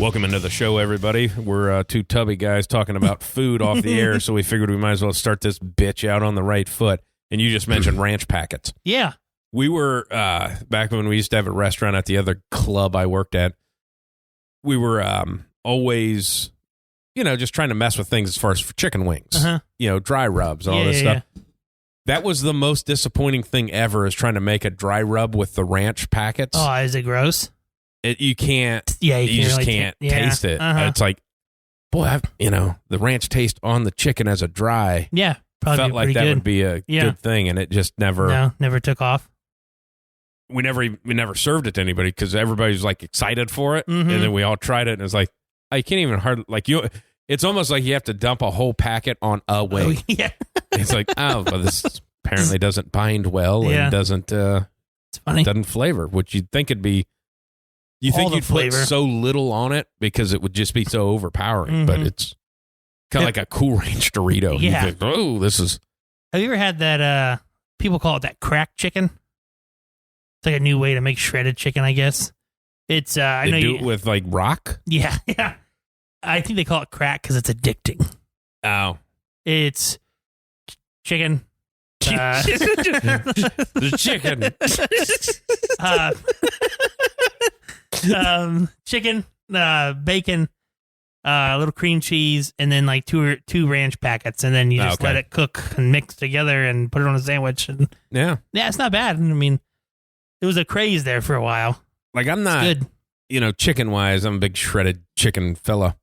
Welcome into the show, everybody. We're two tubby guys talking about food off the air, so we figured we might as well start this bitch out on the right foot. And you just mentioned ranch packets. Yeah. We were, back when we used to have a restaurant at the other club I worked at, we were always, just trying to mess with things as far as chicken wings, dry rubs, all this stuff. Yeah. That was the most disappointing thing ever, is trying to make a dry rub with the ranch packets. Oh, is it gross? You can't. Yeah, you just can't taste it. It's like, boy, the ranch taste on the chicken as a dry. Yeah, probably felt like that would be a good thing, and it just never took off. We never served it to anybody because everybody was like excited for it, and then we all tried it, and it's like I can't even It's almost like you have to dump a whole packet on a wing. Oh, yeah, it's like but this apparently doesn't bind well and doesn't. It's funny. Doesn't flavor, which you'd think it'd be. You think you'd put so little on it because it would just be so overpowering, but it's kind of like a Cool Ranch Dorito. Yeah. You think, this is... Have you ever had that, people call it that cracked chicken? It's like a new way to make shredded chicken, I guess. It's, I know do it with like rock? Yeah. I think they call it crack because it's addicting. Oh. It's chicken. The chicken. Chicken, bacon, a little cream cheese, and then like two ranch packets, and then you just let it cook and mix together and put it on a sandwich. And yeah, it's not bad. I mean, it was a craze there for a while. Like I'm not good. Chicken wise, I'm a big shredded chicken fella,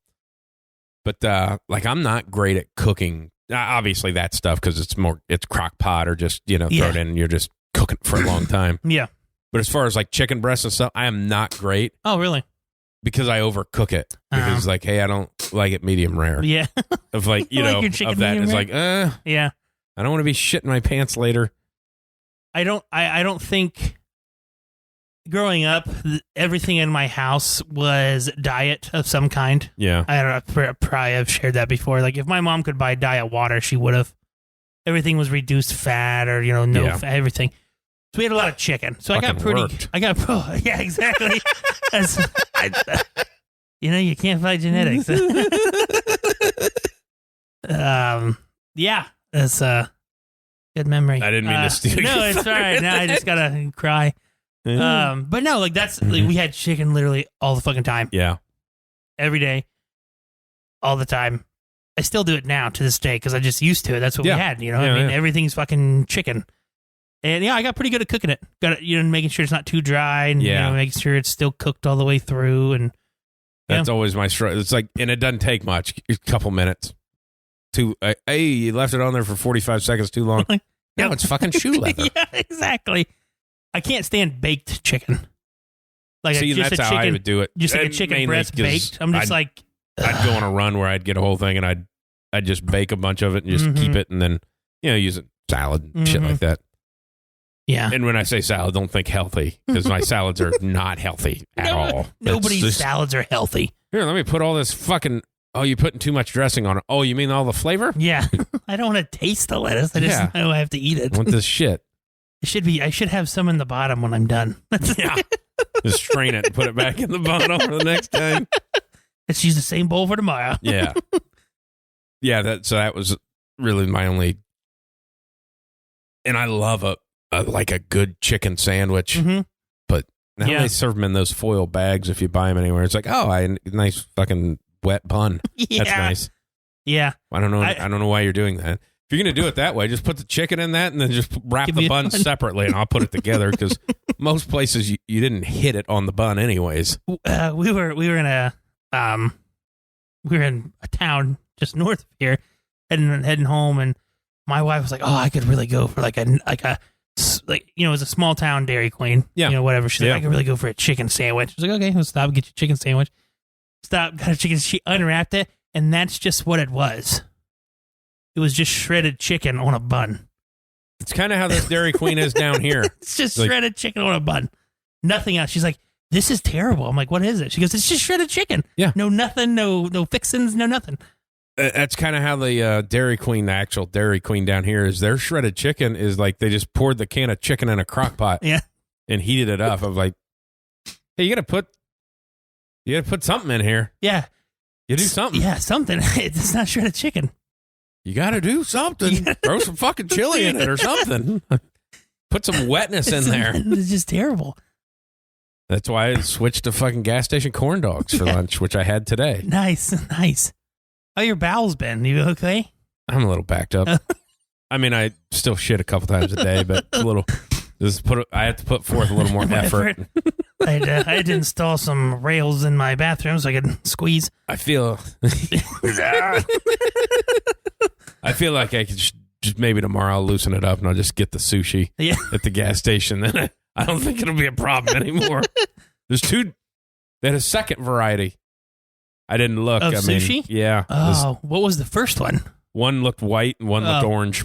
but I'm not great at cooking. Obviously that stuff because it's crock pot or just throw it in and you're just cooking for a long time. Yeah. But as far as like chicken breasts and stuff, I am not great. Oh, really? Because I overcook it. Because hey, I don't like it medium rare. Yeah. Of like, of that. It's like, yeah. I don't want to be shitting my pants later. I don't think growing up, everything in my house was diet of some kind. Yeah. I don't know, probably have shared that before. Like if my mom could buy diet water, she would have. Everything was reduced fat or, fat, everything. So we had a lot of chicken. So yeah, exactly. You can't fight genetics. Yeah, that's a good memory. I didn't mean to steal. No, it's all right. Now I just gotta cry. But no, that's we had chicken literally all the fucking time. Yeah, every day, all the time. I still do it now to this day because I just used to it. That's what we had. Everything's fucking chicken. And I got pretty good at cooking it. Got it, making sure it's not too dry and making sure it's still cooked all the way through. And that's always my struggle. It's like, and it doesn't take much, a couple minutes. You left it on there for 45 seconds too long. Now it's fucking shoe leather. Yeah, exactly. I can't stand baked chicken. That's how I would do it. Just like a chicken breast baked. I'm just I'd go on a run where I'd get a whole thing and I'd just bake a bunch of it and just keep it and then use it salad and shit like that. Yeah. And when I say salad, don't think healthy because my salads are not healthy at all. Nobody's salads are healthy. Here, let me put all this fucking... Oh, you're putting too much dressing on it. Oh, you mean all the flavor? Yeah. I don't want to taste the lettuce. I just know I have to eat it. I want this shit. I should have some in the bottom when I'm done. Yeah. Just strain it and put it back in the bottom for the next time. Let's use the same bowl for tomorrow. Yeah. Yeah, that was really my only... And I love a good chicken sandwich, but now they serve them in those foil bags if you buy them anywhere. It's like, nice fucking wet bun. Yeah. That's nice. Yeah. I don't know. I don't know why you're doing that. If you're going to do it that way, just put the chicken in that and then just wrap the bun separately and I'll put it together because most places you didn't hit it on the bun anyways. We were in a town just north of here heading home and my wife was like, oh, I could really go for it was a small town Dairy Queen. Yeah. Whatever. She's like, I could really go for a chicken sandwich. I was like, okay, we'll stop and get you a chicken sandwich. Stop, got a chicken. She unwrapped it, and that's just what it was. It was just shredded chicken on a bun. It's kind of how this Dairy Queen is down here. It's just shredded chicken on a bun. Nothing else. She's like, this is terrible. I'm like, what is it? She goes, it's just shredded chicken. Yeah. No nothing, no fixins, no nothing. That's kind of how the Dairy Queen, the actual Dairy Queen down here is. Their shredded chicken is like they just poured the can of chicken in a crock pot and heated it up. I was like, hey, you got to put You got to put something in here. Yeah. You do something. Yeah, something. It's not shredded chicken. You got to do something. Throw some fucking chili in it or something. Put some wetness in there. It's just terrible. That's why I switched to fucking gas station corn dogs for lunch, which I had today. Nice. How your bowels been? You okay? I'm a little backed up. I mean, I still shit a couple times a day, but a little. I have to put forth a little more effort. I had to install some rails in my bathroom so I could squeeze. I feel like I could just maybe tomorrow I'll loosen it up and I'll just get the sushi at the gas station. Then I don't think it'll be a problem anymore. There's two. They had a second variety. I didn't look. Of sushi? Yeah. Oh, what was the first one? One looked white and one looked orange.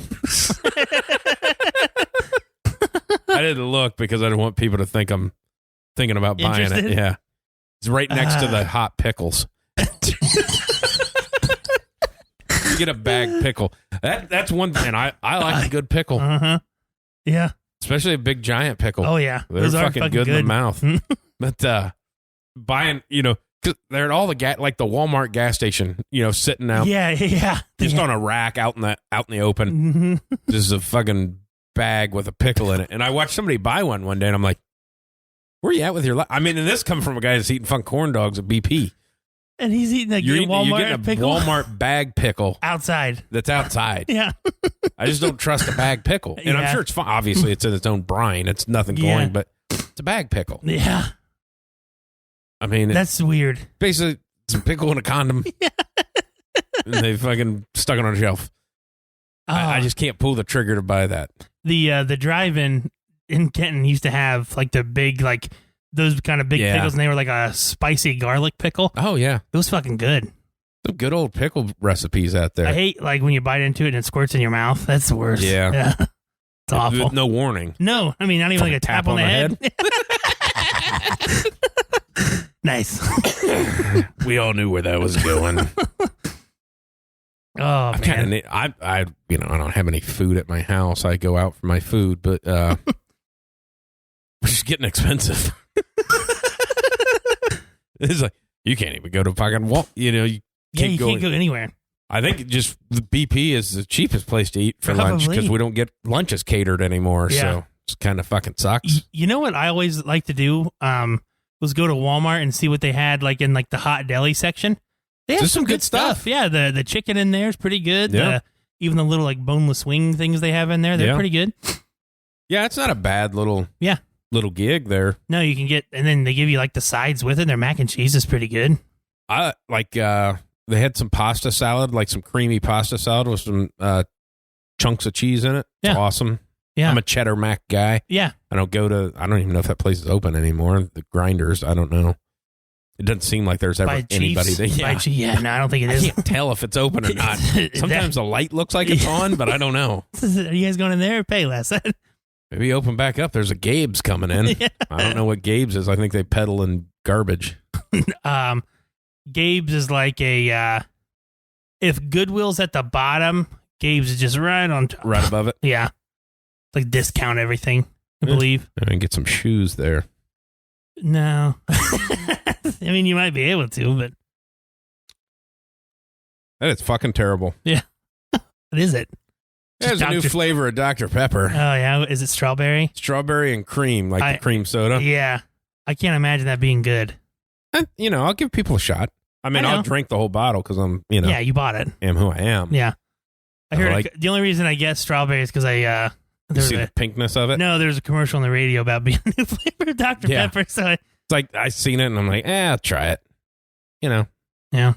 I didn't look because I didn't want people to think I'm thinking about buying it. Yeah. It's right next to the hot pickles. You get a bag pickle. That's one thing. I like a good pickle. Uh-huh. Yeah. Especially a big giant pickle. Oh, yeah. They're fucking good in the mouth. But buying, cause they're at all the like the Walmart gas station, sitting out. Yeah. Just on a rack out in the open. Mm-hmm. This is a fucking bag with a pickle in it. And I watched somebody buy one day and I'm like, where you at with your life? I mean, and this comes from a guy that's eating fun corn dogs at BP. And he's eating you're Walmart getting a pickle? Walmart bag pickle. Outside. That's outside. Yeah. I just don't trust a bag pickle. And I'm sure it's fine. Obviously, it's in its own brine. It's nothing going, but it's a bag pickle. Yeah. I mean, that's weird. Basically, it's a pickle in a condom. Yeah. And they fucking stuck it on a shelf. I just can't pull the trigger to buy that. The drive-in in Kenton used to have like the big, like those kind of big pickles, and they were like a spicy garlic pickle. Oh, yeah. It was fucking good. Some good old pickle recipes out there. I hate like when you bite into it and it squirts in your mouth. That's the worst. Yeah. It's awful. With no warning. No, I mean, not even like a tap on the head. Nice. We all knew where that was going. Oh, man. I don't have any food at my house. I go out for my food, but which is getting expensive. It's like you can't even go to fucking Walt. You can't go anywhere. I think just the BP is the cheapest place to eat for lunch because we don't get lunches catered anymore. Yeah. So it kind of fucking sucks. You know what I always like to do was go to Walmart and see what they had like in like the hot deli section. They have some good stuff. Yeah, the chicken in there is pretty good. Yeah. Even the little like boneless wing things they have in there, they're pretty good. Yeah, it's not a bad little gig there. No, you can get, and then they give you like the sides with it. Their mac and cheese is pretty good. I like they had some pasta salad, like some creamy pasta salad with some chunks of cheese in it. It's awesome. Yeah. I'm a cheddar mac guy. Yeah. I don't even know if that place is open anymore. The Grinders, I don't know. It doesn't seem like there's ever anybody there. No, I don't think it is. I can't tell if it's open or not. Sometimes the light looks like it's on, but I don't know. Are you guys going in there or pay less? Maybe open back up. There's a Gabe's coming in. Yeah. I don't know what Gabe's is. I think they peddle in garbage. Gabe's is like a if Goodwill's at the bottom, Gabe's is just right on top. Right above it? Yeah. Like discount everything, I believe. I can get some shoes there. No. I mean, you might be able to, but that is fucking terrible. Yeah. What is it? There's a new flavor of Dr. Pepper. Oh, yeah. Is it strawberry? Strawberry and cream, like the cream soda. Yeah. I can't imagine that being good. I'll give people a shot. I mean, I'll drink the whole bottle because I'm, Yeah, you bought it. Am who I am. Yeah. I heard the only reason I guess strawberry is because I... You see the pinkness of it? No, there's a commercial on the radio about being a new flavor of Dr. Pepper. So it's like I seen it and I'm like, I'll try it. Yeah.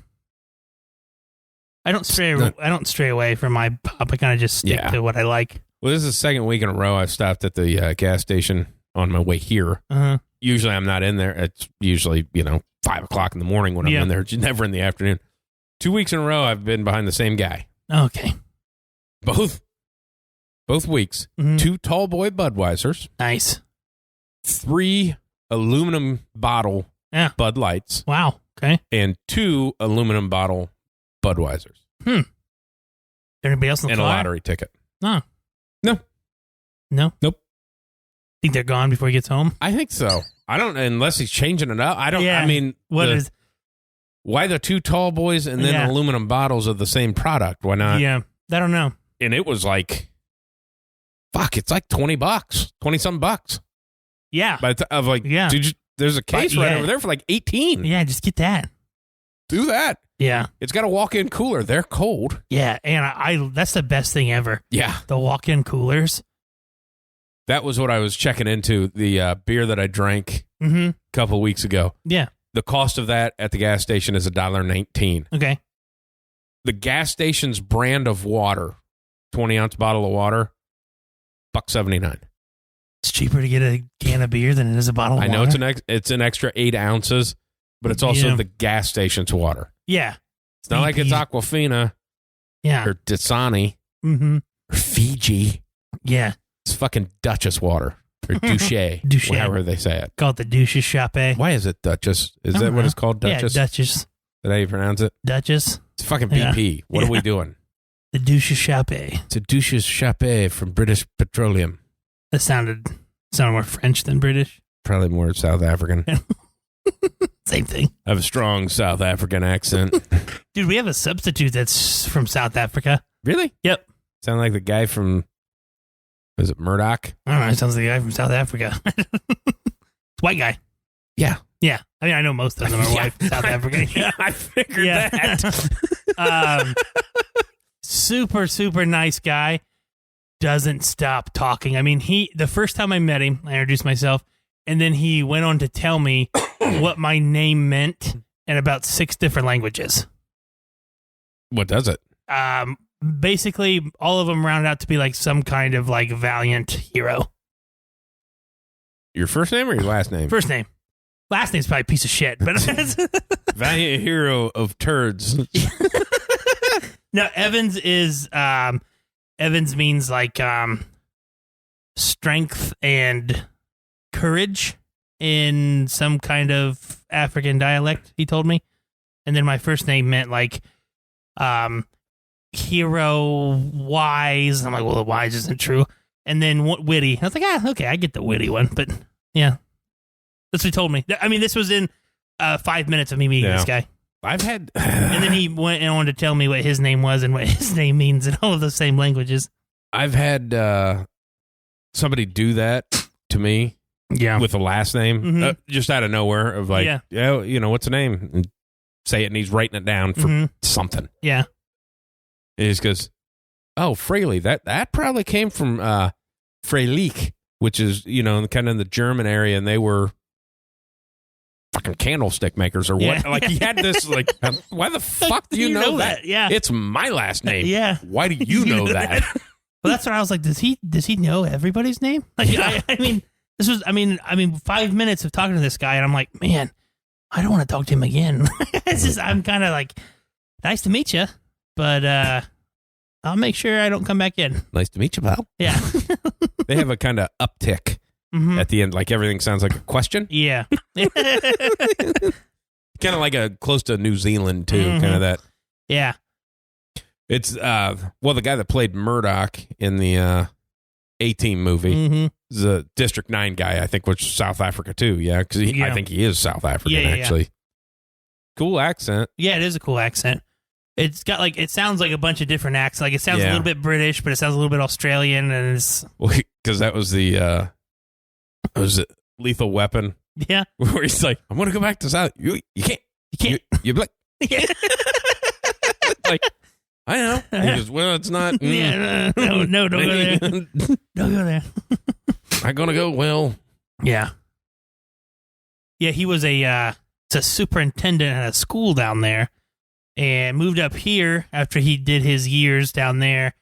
I don't stray away from my pop. I kind of just stick to what I like. Well, this is the second week in a row I've stopped at the gas station on my way here. Uh-huh. Usually I'm not in there. It's usually 5 o'clock in the morning when I'm in there. It's never in the afternoon. 2 weeks in a row I've been behind the same guy. Okay. Both weeks. Mm-hmm. 2 tall boy Budweisers. Nice. 3 aluminum bottle Bud Lights. Wow. Okay. And 2 aluminum bottle Budweisers. Anybody else in the and car? A lottery ticket. No. No. No? Nope. Think they're gone before he gets home? I think so. I don't, unless he's changing it up. I don't, Yeah. I mean, why the 2 tall boys and then aluminum bottles of the same product? Why not? Yeah, I don't know. And it was like, fuck, it's like $20, 20-something bucks. Yeah. But dude, there's a case right over there for like 18. Yeah, just get that. Do that. Yeah. It's got a walk-in cooler. They're cold. Yeah, and I that's the best thing ever. Yeah. The walk-in coolers. That was what I was checking into, the beer that I drank a couple weeks ago. Yeah. The cost of that at the gas station is $1.19. Okay. The gas station's brand of water, 20-ounce bottle of water, $1.79. It's cheaper to get a can of beer than it is a bottle of water. I know it's an extra 8 ounces, but it's also the gas station's water. Yeah. It's not like it's Aquafina or Dasani or Fiji. Yeah. It's fucking Duchess water or Douche, however they say it. Call it the Douche Chape. Why is it Duchess? Is that what it's called, Duchess? Yeah, Duchess. Is that how you pronounce it? Duchess. It's fucking BP. What are we doing? The Douche Chape. It's a Douche Chape from British Petroleum. That sounded more French than British. Probably more South African. Same thing. I have a strong South African accent. Dude, we have a substitute that's from South Africa. Really? Yep. Sound like the guy from, is it Murdoch? I don't know. It sounds like the guy from South Africa. It's white guy. Yeah. Yeah. I mean, I know most of them are white from South Africa. Yeah, I figured that. Super, super nice guy. Doesn't stop talking. I mean, the first time I met him, I introduced myself, and then he went on to tell me what my name meant in about 6 different languages. What does it? Basically, all of them rounded out to be like some kind of like valiant hero. Your first name or your last name? First name. Last name's probably a piece of shit, but valiant hero of turds. No, Evans is Evans means like strength and courage in some kind of African dialect, he told me. And then my first name meant like hero wise. I'm like, well, the wise isn't true. And then witty. I was like, okay, I get the witty one. But yeah, that's what he told me. I mean, this was in 5 minutes of me meeting this guy. I've had... and then he went on to tell me what his name was and what his name means in all of the same languages. I've had somebody do that to me with a last name, just out of nowhere, of like, you know, what's the name? And say it, and he's writing it down for something. Yeah. And he just goes, oh, Fraley, that probably came from Freilich, which is, you know, kind of in the German area, and they were fucking candlestick makers or what. Like, he had this, like, why the fuck do you know that? Yeah. It's my last name. Yeah. Why do you know that? Well, that's what I was like, does he know everybody's name? Like, I mean, this was, I mean, 5 minutes of talking to this guy, and I'm like, man, I don't want to talk to him again. It's just, I'm kind of like, nice to meet you, but I'll make sure I don't come back in. Nice to meet you, pal. Yeah. They have a kind of uptick at the end, like everything sounds like a question. Yeah. Kind of like a close to New Zealand, too, kind of that. Yeah. It's, well, the guy that played Murdoch in the A-Team movie is a District 9 guy, I think, which is South Africa, too. Yeah, because I think he is South African, actually. Yeah. Cool accent. Yeah, it is a cool accent. It's got like, it sounds like a bunch of different accents. Like, it sounds a little bit British, but it sounds a little bit Australian, and it's... Well, because that was the, was it Lethal Weapon? Yeah. Where he's like, I'm going to go back to South. You can't. You can't. You're like... Like... I know. He goes, well, it's not. Yeah, no, don't go there. Don't go there. I'm going to go, well. Yeah. Yeah, he was a superintendent at a school down there and moved up here after he did his years down there.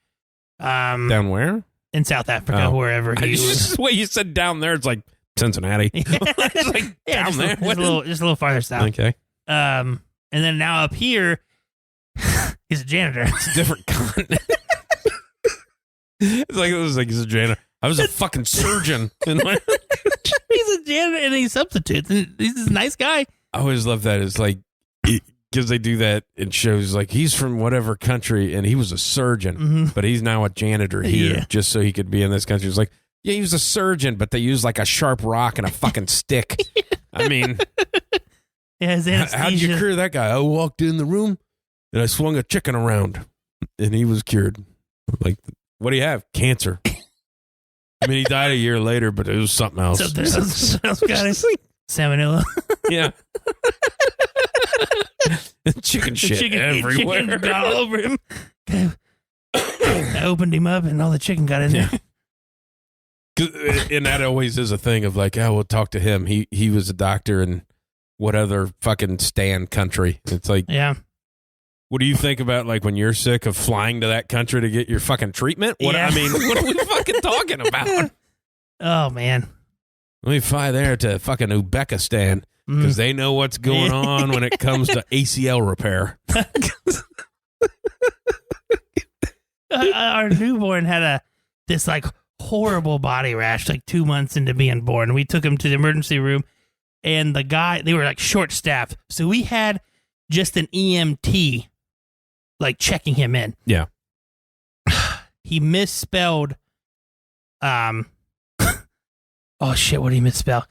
Down where? In South Africa, wherever he was. Just the way you said down there, it's like Cincinnati. It's like down there. Just a little farther south. Okay. And then now up here, he's a janitor. It's a different continent. It was like he's a janitor. I was a fucking surgeon. He's a janitor and he substitutes. And he's a nice guy. I always love that. It's like, because they do that in shows, like he's from whatever country and he was a surgeon, but he's now a janitor here just so he could be in this country. It's like, Yeah, he was a surgeon, but they used like a sharp rock and a fucking stick. I mean, yeah, his anesthesia. How'd you cure that guy? I walked in the room and I swung a chicken around and he was cured. Like, what do you have? Cancer. I mean, he died a year later, but it was something else. Something else got it. Salmonella. Yeah. Chicken shit everywhere. Chicken got all over him. I opened him up and all the chicken got in there. And that always is a thing of like, oh, we'll talk to him. He was a doctor in what other fucking Stan country. It's like, yeah. What do you think about like when you're sick of flying to that country to get your fucking treatment? What yeah. I mean, what are we fucking talking about? Oh man, let me fly there to fucking Uzbekistan because they know what's going on when it comes to ACL repair. Our newborn had this like horrible body rash like 2 months into being born. We took him to the emergency room, and the guy, they were like short staffed, so we had just an EMT like checking him in. Yeah. He misspelled oh shit, what did he misspell?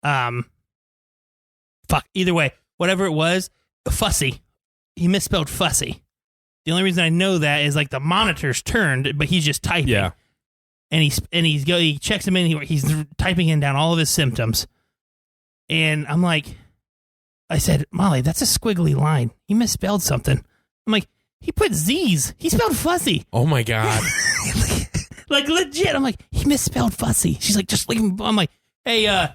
Fuck, either way, whatever it was, fussy. He misspelled fussy. The only reason I know that is like the monitor's turned, but he's just typing. Yeah. And he checks him in. He's typing in down all of his symptoms. And I'm like, I said, Molly, that's a squiggly line. He misspelled something. I'm like, he put Z's. He spelled fussy. Oh my God. Like legit. I'm like, he misspelled fussy. She's like, just leave him. I'm like, hey,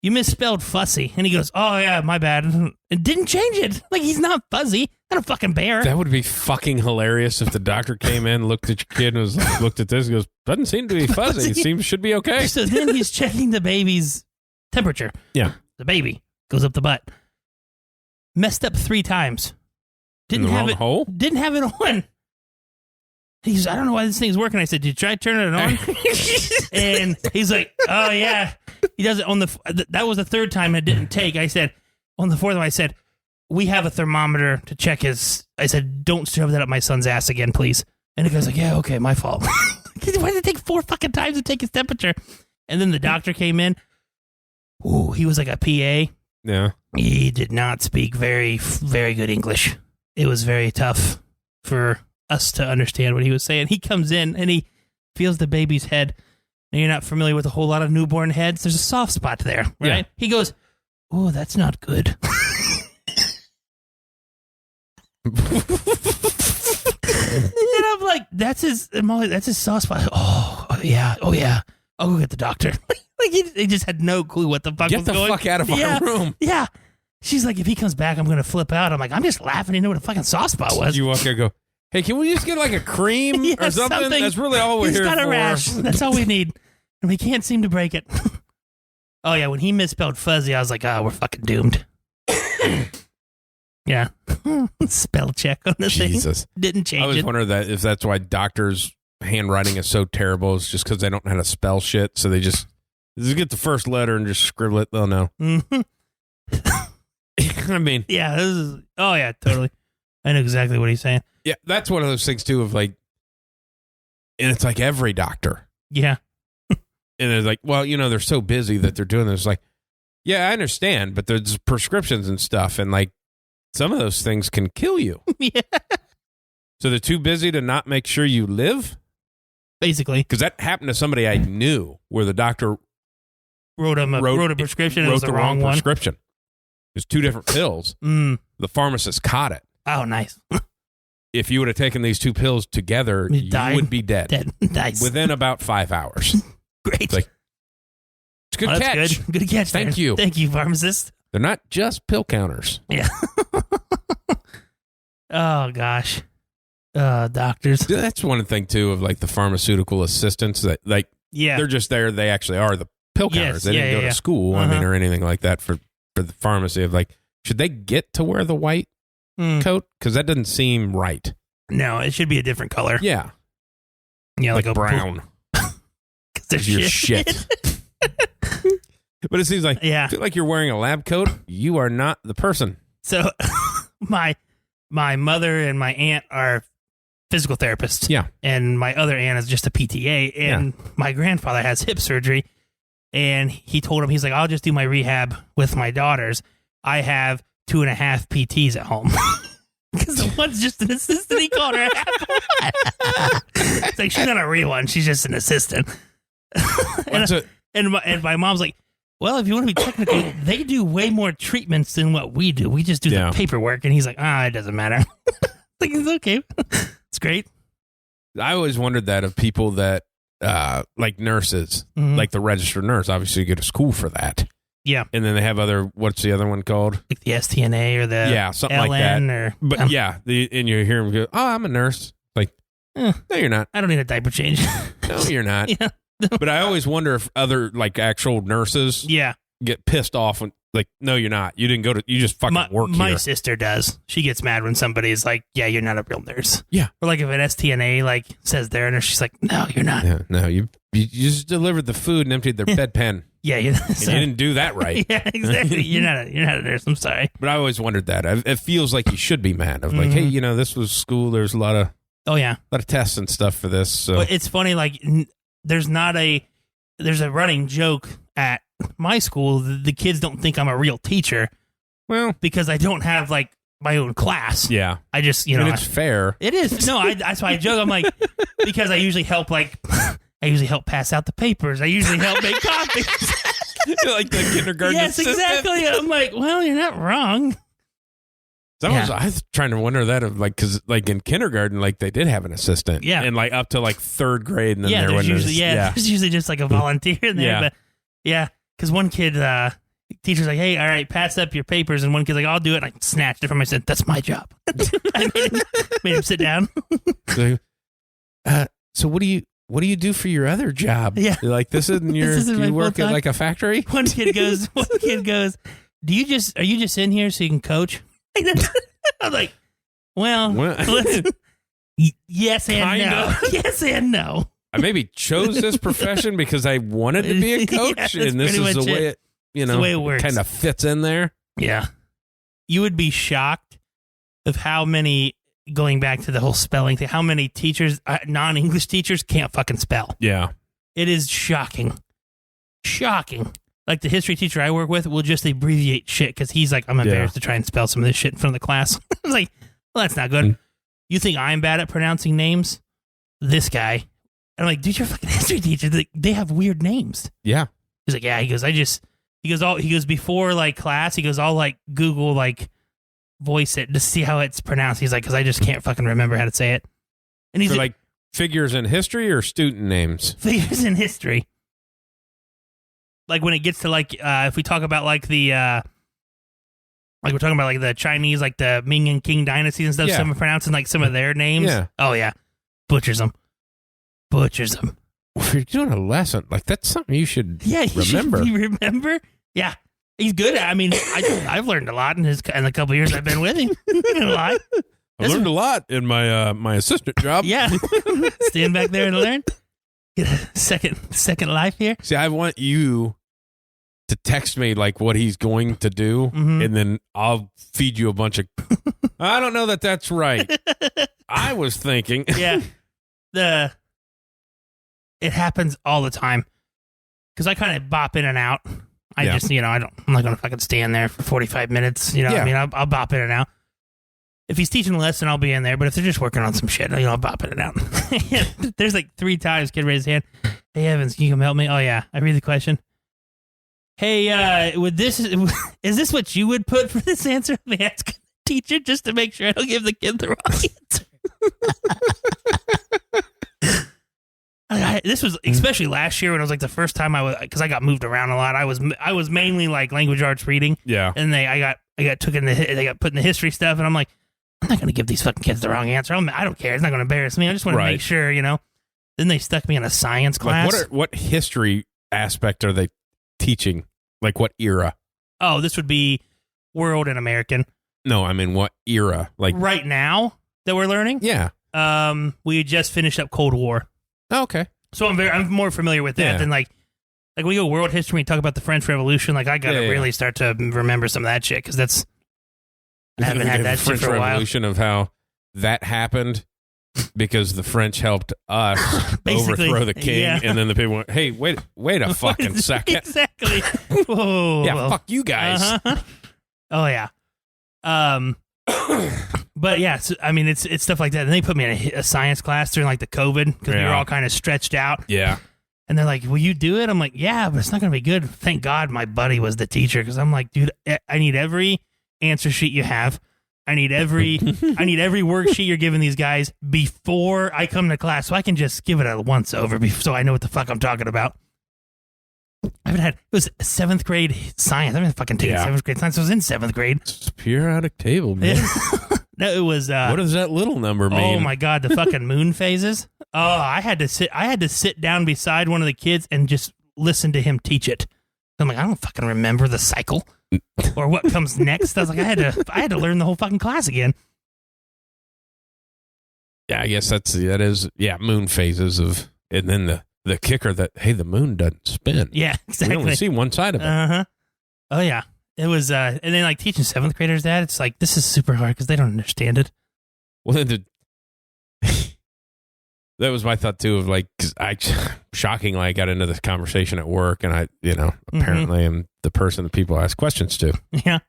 you misspelled fussy. And he goes, oh yeah, my bad. And didn't change it. Like, he's not fuzzy. Not a fucking bear. That would be fucking hilarious if the doctor came in, looked at your kid, and looked at this, and goes, doesn't seem to be fuzzy. Should be okay. So then he's checking the baby's temperature. Yeah. The baby goes up the butt. Messed up 3 times. Didn't have it. Hole? Didn't have it on. He's, I don't know why this thing's working. I said, did you try turning it on? And he's like, oh yeah. He does it on that was the 3rd time it didn't take. I said, on the 4th one, I said, we have a thermometer to check his. I said, don't shove that up my son's ass again, please. And the guy's like, yeah, okay, my fault. Why did it take 4 fucking times to take his temperature? And then the doctor came in. Ooh, he was like a PA. Yeah. He did not speak very, very good English. It was very tough for us to understand what he was saying. He comes in and he feels the baby's head. Now, you're not familiar with a whole lot of newborn heads. There's a soft spot there, right? Yeah. He goes, oh, that's not good. And I'm like, that's his soft spot. Oh yeah. I'll go get the doctor. Like he just had no clue what the fuck was going on. Get the fuck out of our room. Yeah. She's like, if he comes back, I'm going to flip out. I'm like, I'm just laughing. He knew what a fucking soft spot was. You walk in and go, hey, can we just get like a cream or something? That's really all we're here for. He's got a rash. That's all we need. And we can't seem to break it. Oh, yeah. When he misspelled fuzzy, I was like, oh, we're fucking doomed. Yeah. Spell check on the thing. Didn't change it. I was wondering if that's why doctors' handwriting is so terrible. It's just because they don't know how to spell shit. So they just get the first letter and just scribble it. They'll know. Mm-hmm. I mean. Yeah. Oh, yeah, totally. I know exactly what he's saying. Yeah. That's one of those things, too, of like, and it's like every doctor. Yeah. And they're like, well, they're so busy that they're doing this. Like, yeah, I understand, but there's prescriptions and stuff. And like, some of those things can kill you. Yeah. So they're too busy to not make sure you live? Basically. Because that happened to somebody I knew where the doctor wrote a prescription and it was the wrong prescription. It was 2 different pills. The pharmacist caught it. Oh, nice. If you would have taken these 2 pills together, you would be dead. Nice. Within about 5 hours. Great. It's like, it's a good catch. Good catch. Thank you. Thank you, pharmacist. They're not just pill counters. Yeah. Oh, gosh. Doctors. That's one thing, too, of like the pharmaceutical assistants that like, they're just there. They actually are the pill counters. They didn't go to school, or anything like that for the pharmacy of like, should they get to wear the white coat? Because that doesn't seem right. No, it should be a different color. Yeah. Yeah, like a brown. Because you're shit. But it seems like, I feel like you're wearing a lab coat. You are not the person. So my mother and my aunt are physical therapist. Yeah. And my other aunt is just a PTA. And my grandfather has hip surgery. And he told him, he's like, I'll just do my rehab with my daughters. I have 2.5 PTs at home. Because the one's just an assistant. He called her it's like, she's not a real one. She's just an assistant. And my mom's like, well, if you want to be technical, they do way more treatments than what we do. We just do the paperwork. And he's like, it doesn't matter. Like, it's okay. It's great. I always wondered that of people that, like nurses, like the registered nurse. Obviously, you go to school for that. Yeah. And then they have what's the other one called? Like the STNA or the something LN like that. Or, but and you hear them go, I'm a nurse. Like, no, you're not. I don't need a diaper change. No, you're not. Yeah. But I always wonder if other, like, actual nurses get pissed off when, like, no, you're not. You didn't go to, you just fucking work here. My sister does. She gets mad when somebody's like, yeah, you're not a real nurse. Yeah. Or like if an STNA, like, says they're a nurse, she's like, no, you're not. Yeah, no, you just delivered the food and emptied their bedpan. Yeah, you didn't do that right. Yeah, exactly. You're not a nurse. I'm sorry. But I always wondered that. It feels like you should be mad. Of like, hey, this was school. There's a lot of tests and stuff for this. So. But it's funny. Like, there's a running joke at my school. The kids don't think I'm a real teacher. Well, because I don't have like my own class. Yeah, I just it's fair. It is. No, that's why I joke. I'm like, because I usually help pass out the papers. I usually help make copies. Like the kindergarten assistant. Exactly. I'm like, well, you're not wrong. I was trying to wonder that of like, because like in kindergarten, like they did have an assistant. Yeah. And like up to like third grade. And then there's usually just like a volunteer in there. Yeah. But because one kid, teacher's like, hey, all right, pass up your papers. And one kid's like, I'll do it. And I snatched it from him. I said, that's my job. I made him sit down. So what do you do for your other job? Yeah. You're like, this isn't your, do you work at like a factory? One kid goes, are you just in here so you can coach? I'm like, well, yes and no. Yes and no. I maybe chose this profession because I wanted to be a coach, and this is the way it, the way it works. Kind of fits in there. Yeah. You would be shocked of how many, going back to the whole spelling thing, how many teachers, non-English teachers, can't fucking spell. Yeah. It is shocking. Shocking. Like the history teacher I work with will just abbreviate shit because he's like, I'm embarrassed to try and spell some of this shit in front of the class. I was like, well, that's not good. You think I'm bad at pronouncing names? This guy. And I'm like, dude, you're a fucking history teacher. They have weird names. Yeah. He's like, yeah. He goes, before like class, he goes, I'll like Google like voice it to see how it's pronounced. He's like, because I just can't fucking remember how to say it. And he's like figures in history or student names? Figures in history. Like when it gets to like, if we talk about like the, like we're talking about like the Chinese, like the Ming and Qing dynasties and stuff, some are pronouncing like some of their names. Yeah. Oh yeah. Butchers them. Well, if you're doing a lesson, like that's something you should remember. You remember? Yeah. He's good at, I mean, I've learned a lot in the couple of years I've been with him. I learned a lot in my my assistant job. Yeah. Stand back there and learn. Get a second life here. See, I want you to text me like what he's going to do, and then I'll feed you a bunch of. I don't know that that's right. I was thinking, it happens all the time because I kind of bop in and out. I'm not going to fucking stand there for 45 minutes. You know what I mean? I'll bop in and out. If he's teaching a lesson, I'll be in there. But if they're just working on some shit, I'll bop in and out. There's like 3 times kid raised his hand. Hey, Evans, can you come help me? Oh, yeah. I read the question. Hey, is this what you would put for this answer? They ask the teacher just to make sure I don't give the kid the wrong answer. This was especially last year when it was like the first time because I got moved around a lot. I was mainly like language arts reading. Yeah. And they got put in the history stuff, and I'm like, I'm not going to give these fucking kids the wrong answer. I don't care. It's not going to embarrass me. I just want to make sure, Then they stuck me in a science class. Like what history aspect are they teaching? Like what era? Oh, this would be world and American. No, I mean what era? Like right now that we're learning? Yeah. We just finished up Cold War. Oh, okay. So I'm more familiar with that than like when we go world history and talk about the French Revolution. Like I got to really start to remember some of that shit because I haven't had that shit for a while. Revolution of how that happened because the French helped us overthrow the king, and then the people went, "Hey, wait a fucking second!" Exactly. Whoa. Yeah, fuck you guys. Oh yeah. But yeah, so, I mean, it's stuff like that. And they put me in a science class during like the COVID because we were all kind of stretched out. Yeah. And they're like, "Will you do it?" I'm like, "Yeah, but it's not going to be good." Thank God my buddy was the teacher because I'm like, dude, I need every answer sheet you have. I need every worksheet you're giving these guys before I come to class so I can just give it a once over so I know what the fuck I'm talking about. It was 7th grade science. I mean, fucking taking 7th grade science. I was in 7th grade. It's periodic table, man. No, it was. What does that little number mean? Oh my God, the fucking moon phases. Oh, I had to sit down beside one of the kids and just listen to him teach it. I'm like, I don't fucking remember the cycle or what comes next. I was like, I had to learn the whole fucking class again. Yeah, I guess that is moon phases of, and then the kicker that, hey, the moon doesn't spin. Yeah, exactly. We only see one side of it. Oh yeah, it was. And then like teaching 7th graders that, it's like this is super hard because they don't understand it. Well, then that was my thought too. Of like, cause shockingly, I got into this conversation at work, and I, apparently am the person that people ask questions to. Yeah,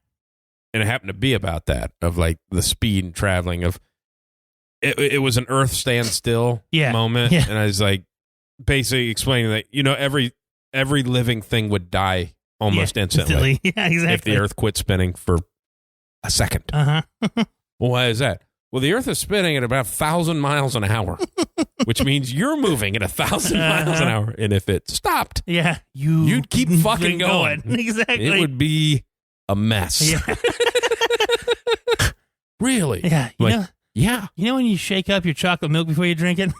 and it happened to be about that of like the speed and traveling of. It was an Earth standstill moment, and I was like, basically explaining that every living thing would die almost instantly. Yeah, exactly. If the Earth quit spinning for a second. Well, why is that? Well, the Earth is spinning at about 1,000 miles an hour, which means you're moving at 1,000 miles an hour. And if it stopped, you'd keep fucking going. Exactly. It would be a mess. Yeah. Really? Yeah. Yeah. You know when you shake up your chocolate milk before you drink it?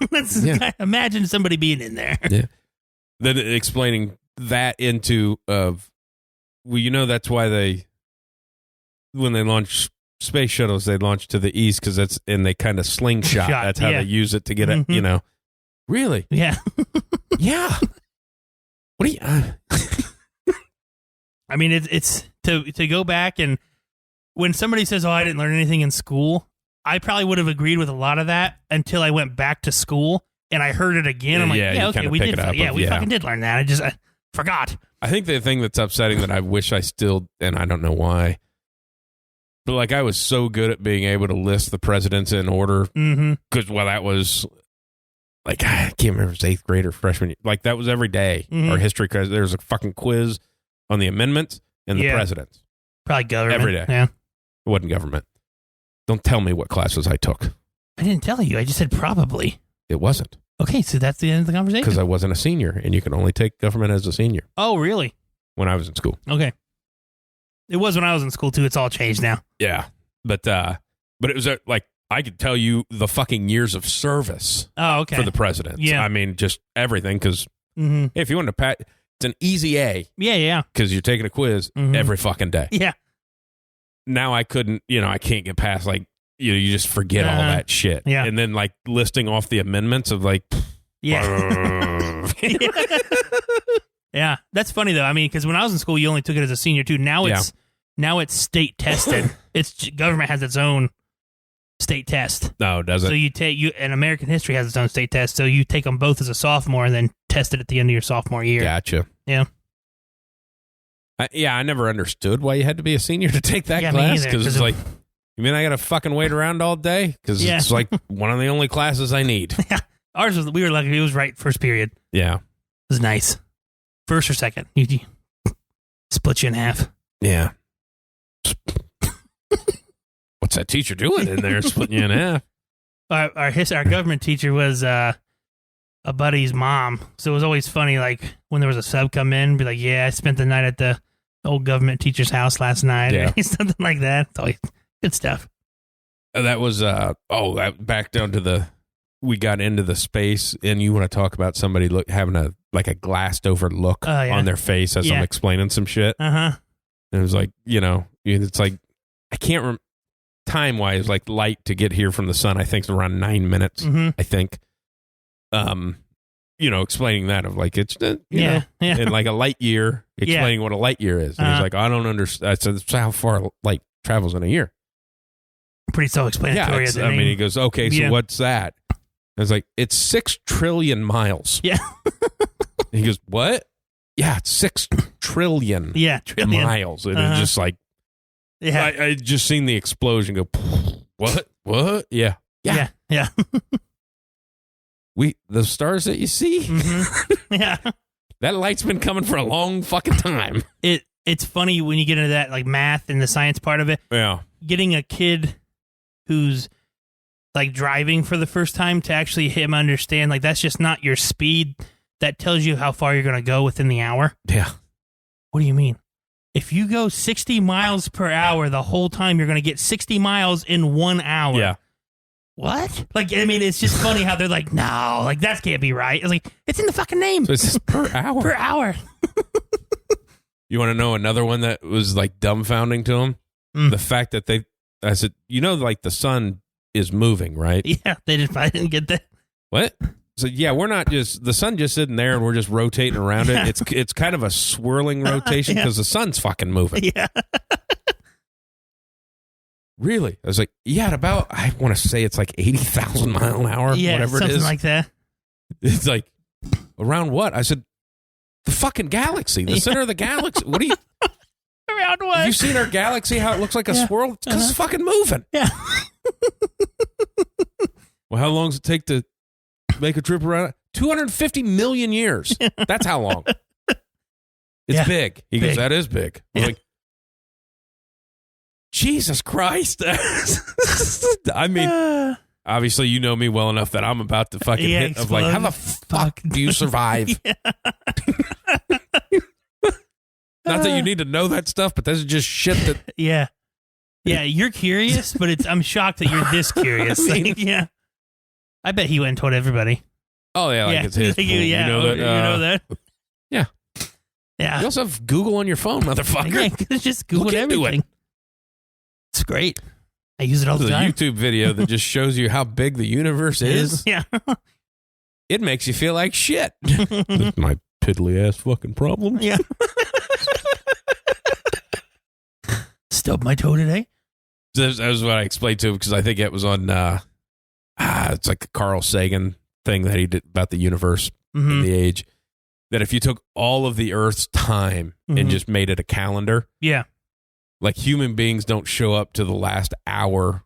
Imagine somebody being in there. Yeah. Then explaining that into that's why when they launch space shuttles, they launch to the east because they kind of slingshot. That's how they use it to get it. Really? Yeah. Yeah. What do you? I mean, it's to go back, and when somebody says, "Oh, I didn't learn anything in school," I probably would have agreed with a lot of that until I went back to school and I heard it again. I'm like, okay, we did. We fucking did learn that. I forgot. I think the thing that's upsetting that I wish I still, and I don't know why, but like I was so good at being able to list the presidents in order because that was like, I can't remember if it was 8th grade or freshman year. Like that was every day. Our history, because there was a fucking quiz on the amendments and the presidents. Probably government. Every day. Yeah. It wasn't government. Don't tell me what classes I took. I didn't tell you. I just said probably. It wasn't. Okay, so that's the end of the conversation. Because I wasn't a senior, and you can only take government as a senior. Oh, really? When I was in school. Okay. It was when I was in school, too. It's all changed now. Yeah. But it was like, I could tell you the fucking years of service for the presidents. Yeah. I mean, just everything, because if you want to it's an easy A. Yeah. Because you're taking a quiz every fucking day. Yeah. Now I couldn't, I can't get past like, you just forget all that shit. Yeah. And then like listing off the amendments of like, yeah. Yeah. That's funny though. I mean, because when I was in school, you only took it as a senior too. Now it's state tested. Government has its own state test. No, does it? So and American history has its own state test. So you take them both as a sophomore and then test it at the end of your sophomore year. Gotcha. Yeah. I never understood why you had to be a senior to take that class, because it's like, you mean I got to fucking wait around all day? Because it's like one of the only classes I need. Yeah. Ours was, we were lucky. It was right first period. Yeah. It was nice. First or second. You split you in half. Yeah. What's that teacher doing in there splitting you in half? Our government teacher was a buddy's mom. So it was always funny, like when there was a sub come in, be like, yeah, I spent the night at the old government teacher's house last night. Yeah. Or something like that. It's always good stuff. That was, back down to we got into the space, and you want to talk about somebody having a glassed over look on their face as I'm explaining some shit. And it was like, it's like, I can't remember. Time-wise, like light to get here from the sun, I think it's around 9 minutes, I think. Explaining that of like, it's, and like a light year, explaining what a light year is. And he's like, I don't understand. I said, that's how far light travels in a year. Pretty self-explanatory. Yeah, he goes, okay, so what's that? I was like, it's 6 trillion miles. Yeah. He goes, what? Yeah, it's 6 trillion miles. And it's just like, I just seen the explosion go, what? What? Yeah. The stars that you see? Mm-hmm. Yeah. That light's been coming for a long fucking time. It's funny when you get into that, like, math and the science part of it. Yeah. Getting a kid who's, like, driving for the first time to actually him understand, like, that's just not your speed. That tells you how far you're going to go within the hour. Yeah. What do you mean? If you go 60 miles per hour the whole time, you're going to get 60 miles in 1 hour. Yeah. What? Like, I mean, it's just funny how they're like, no, like, that can't be right. It's like, it's in the fucking name. So it's just per hour. Per hour. You want to know another one that was, like, dumbfounding to them? The fact that I said, like, the sun is moving, right? Yeah, I didn't get that. What? So, yeah, we're not just, the sun just sitting there and we're just rotating around it. It's kind of a swirling rotation because the sun's fucking moving. Yeah. Really? I was like, yeah, at about, I want to say it's like 80,000 mile an hour, whatever it is. Something like that. It's like, around what? I said, the fucking galaxy, the center of the galaxy. What are you? Around what? Have you seen our galaxy, how it looks like a swirl? It's because it's fucking moving. Yeah. Well, how long does it take to make a trip around it? 250 million years. That's how long. It's big. He goes, that is big. I'm like, Jesus Christ. I mean, obviously you know me well enough that I'm about to fucking hit of like, how the fuck do you survive? Not that you need to know that stuff, but this is just shit that... Yeah, you're curious, but I'm shocked that you're this curious. I mean, I bet he went and told everybody. Oh, yeah, like it's his. You know that? Yeah. Yeah. You also have Google on your phone, motherfucker. Yeah, just Google everything. It's great. I use it all the time. There's a YouTube video that just shows you how big the universe is. Yeah. It makes you feel like shit. That's my piddly ass fucking problem. Yeah. Stubbed my toe today. That was what I explained to him because I think it was on, it's like a Carl Sagan thing that he did about the universe and the age. That if you took all of the Earth's time and just made it a calendar. Yeah. Like human beings don't show up to the last hour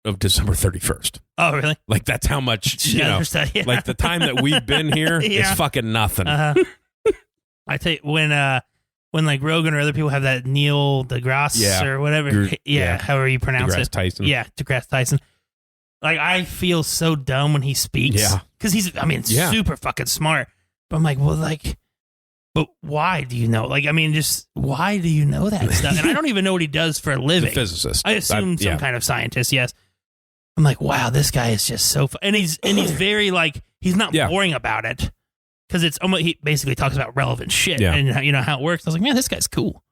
of December 31st. Oh, really? Like that's how much, like the time that we've been here is fucking nothing. I tell you, when like Rogan or other people have that Neil deGrasse or whatever, however you pronounce deGrasse it. Tyson. Yeah, deGrasse Tyson. Like I feel so dumb when he speaks. Yeah. Because he's, super fucking smart. But I'm like, well, like, but why do you know? Like, I mean, just why do you know that stuff? And I don't even know what he does for a living. He's a physicist. I assume some kind of scientist. Yes. I'm like, wow, this guy is just so fun. And he's very like, he's not boring about it because it's almost, he basically talks about relevant shit and how, how it works. I was like, man, this guy's cool.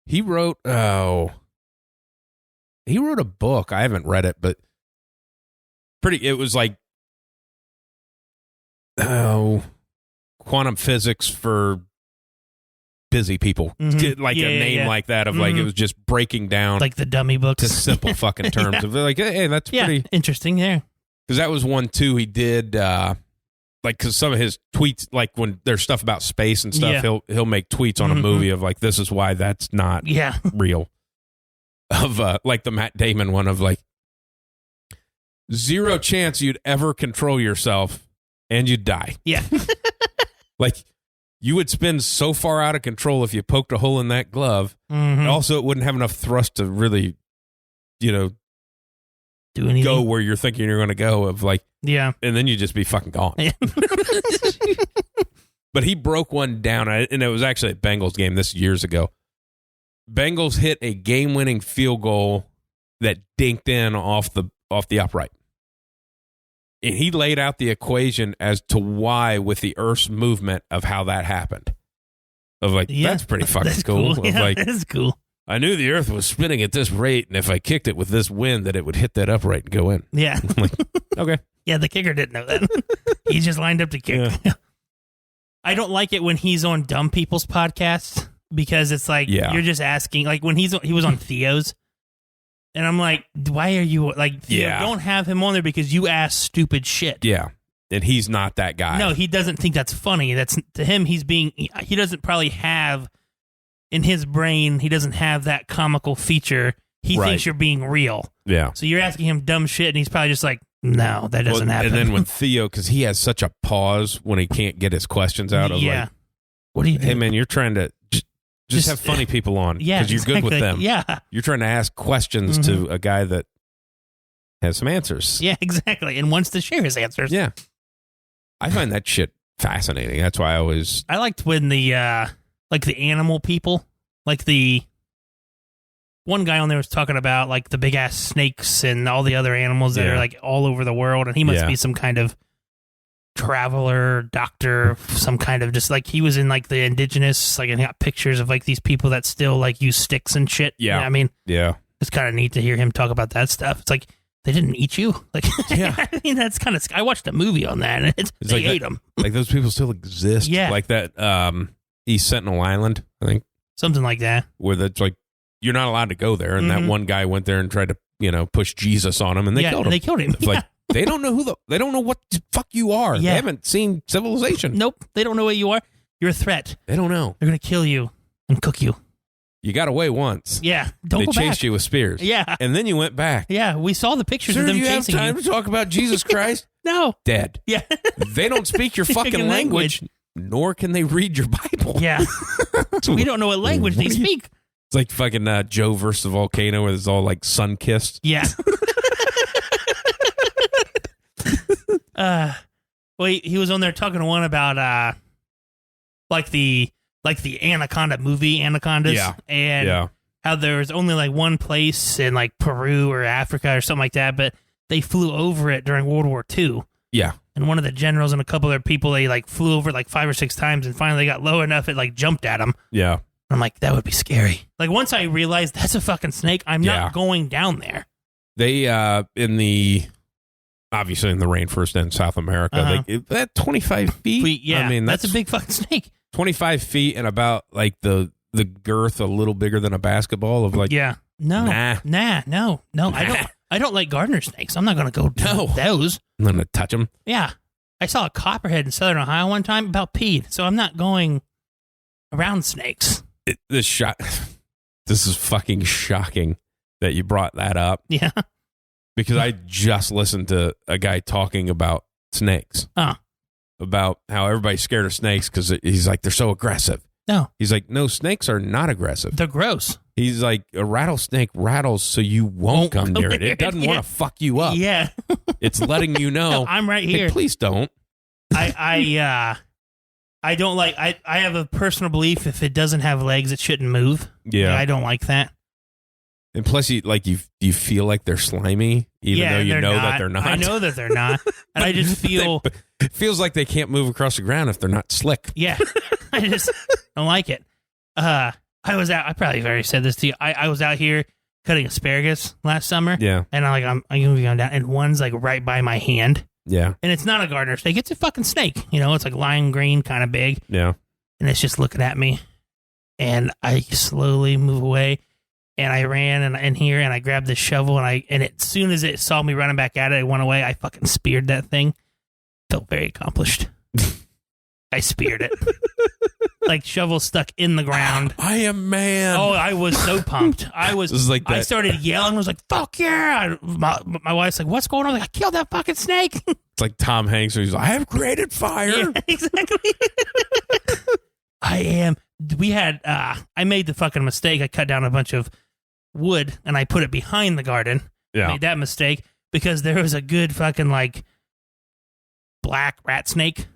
He wrote a book. I haven't read it, but it was like, quantum physics for busy people. Like a name like that of like, it was just breaking down like the dummy books to simple fucking terms of like, hey, that's pretty interesting there. Because that was one too. He did like, because some of his tweets, like when there's stuff about space and stuff, he'll make tweets on a movie of like, this is why that's not real. Of like the Matt Damon one of like, 0 chance you'd ever control yourself and you'd die. Yeah. Like, you would spin so far out of control if you poked a hole in that glove. Also, it wouldn't have enough thrust to really, do anything. Go where you're thinking you're going to go of like, and then you'd just be fucking gone. Yeah. But he broke one down, and it was actually a Bengals game this years ago. Bengals hit a game-winning field goal that dinked in off the upright. And he laid out the equation as to why with the Earth's movement of how that happened. Of like, that's pretty fucking cool. Of like, that is cool. I knew the Earth was spinning at this rate, and if I kicked it with this wind, that it would hit that upright and go in. Yeah. I'm like, okay. Yeah, the kicker didn't know that. He just lined up to kick. Yeah. I don't like it when he's on dumb people's podcasts because it's like, you're just asking, like when he was on Theo's, And I'm like, why are you like? Theo, don't have him on there because you ask stupid shit. Yeah, and he's not that guy. No, he doesn't think that's funny. That's to him. He doesn't probably have in his brain. He doesn't have that comical feature. He thinks you're being real. Yeah. So you're asking him dumb shit, and he's probably just like, no, that doesn't happen. And then when Theo, because he has such a pause when he can't get his questions out. Like, what do you do? Hey, man, you're trying to just have funny people on. Yeah, because you're good with them. Yeah. You're trying to ask questions to a guy that has some answers. Yeah, exactly, and wants to share his answers. Yeah. I find that shit fascinating. That's why I liked when the animal people, like the one guy on there was talking about like the big ass snakes and all the other animals that are like all over the world, and he must be some kind of traveler, doctor, some kind of just like he was in like the indigenous, like, and he got pictures of like these people that still like use sticks and shit. Yeah. You know what I mean? Yeah. It's kind of neat to hear him talk about that stuff. It's like, they didn't eat you? Like, yeah. I mean, that's kind of, I watched a movie on that and they like ate them. Like those people still exist. Yeah. Like that East Sentinel Island, I think. Something like that. Where that's like, you're not allowed to go there. And that one guy went there and tried to, push Jesus on him and they killed him. They killed him. It's like, they don't know they don't know what the fuck you are. Yeah. They haven't seen civilization. Nope. They don't know what you are. You're a threat. They don't know. They're going to kill you and cook you. You got away once. Yeah. Don't go back. They chased you with spears. Yeah. And then you went back. Yeah. We saw the pictures Sir, of them do you chasing have time you. to talk about Jesus Christ? No. Dead. Yeah. They don't speak your fucking language, nor can they read your Bible. Yeah. We don't know what language they speak. It's like fucking Joe versus the volcano where it's all like sun-kissed. Yeah. Well, he was on there talking to one about like the Anaconda movie, Anacondas. Yeah. And how there was only like one place in like Peru or Africa or something like that, but they flew over it during World War II. Yeah. And one of the generals and a couple other people, they like flew over it like 5 or 6 times and finally they got low enough it like jumped at them. Yeah. And I'm like, that would be scary. Like once I realized that's a fucking snake, I'm not going down there. They obviously in the rainforest in South America, that 25 feet. Yeah, I mean that's a big fucking snake. 25 feet and about like the girth a little bigger than a basketball of like. Yeah, no. I don't like gardener snakes. I'm not going to go to those. I'm going to touch them. Yeah, I saw a copperhead in Southern Ohio one time about peed, so I'm not going around snakes. This is fucking shocking that you brought that up. Yeah. Because I just listened to a guy talking about snakes. About how everybody's scared of snakes because he's like, they're so aggressive. No. He's like, no, snakes are not aggressive. They're gross. He's like, a rattlesnake rattles so you won't come near it. It doesn't want to fuck you up. Yeah. It's letting you know. No, I'm right here. Hey, please don't. I don't like, I have a personal belief if it doesn't have legs, it shouldn't move. Yeah. I don't like that. And plus, you feel like they're slimy, even though you know that they're not. I know that they're not. And I just feel... It feels like they can't move across the ground if they're not slick. Yeah. I just don't like it. I was out... I probably already said this to you. I was out here cutting asparagus last summer. Yeah. And I'm going to be going down. And one's like right by my hand. Yeah. And it's not a gardener snake. It's a fucking snake. You know, it's like lime green, kind of big. Yeah. And it's just looking at me. And I slowly move away. And I ran in here and I grabbed the shovel and as soon as it saw me running back at it, it went away. I fucking speared that thing. Felt very accomplished. I speared it. Like shovel stuck in the ground. I am man. Oh, I was so pumped. I started yelling. I was like, fuck yeah. My wife's like, what's going on? I killed that fucking snake. It's like Tom Hanks. He's like, I have created fire. Yeah, exactly. I made the fucking mistake. I cut down a bunch of wood and I put it behind the garden. Yeah. Made that mistake because there was a good fucking like black rat snake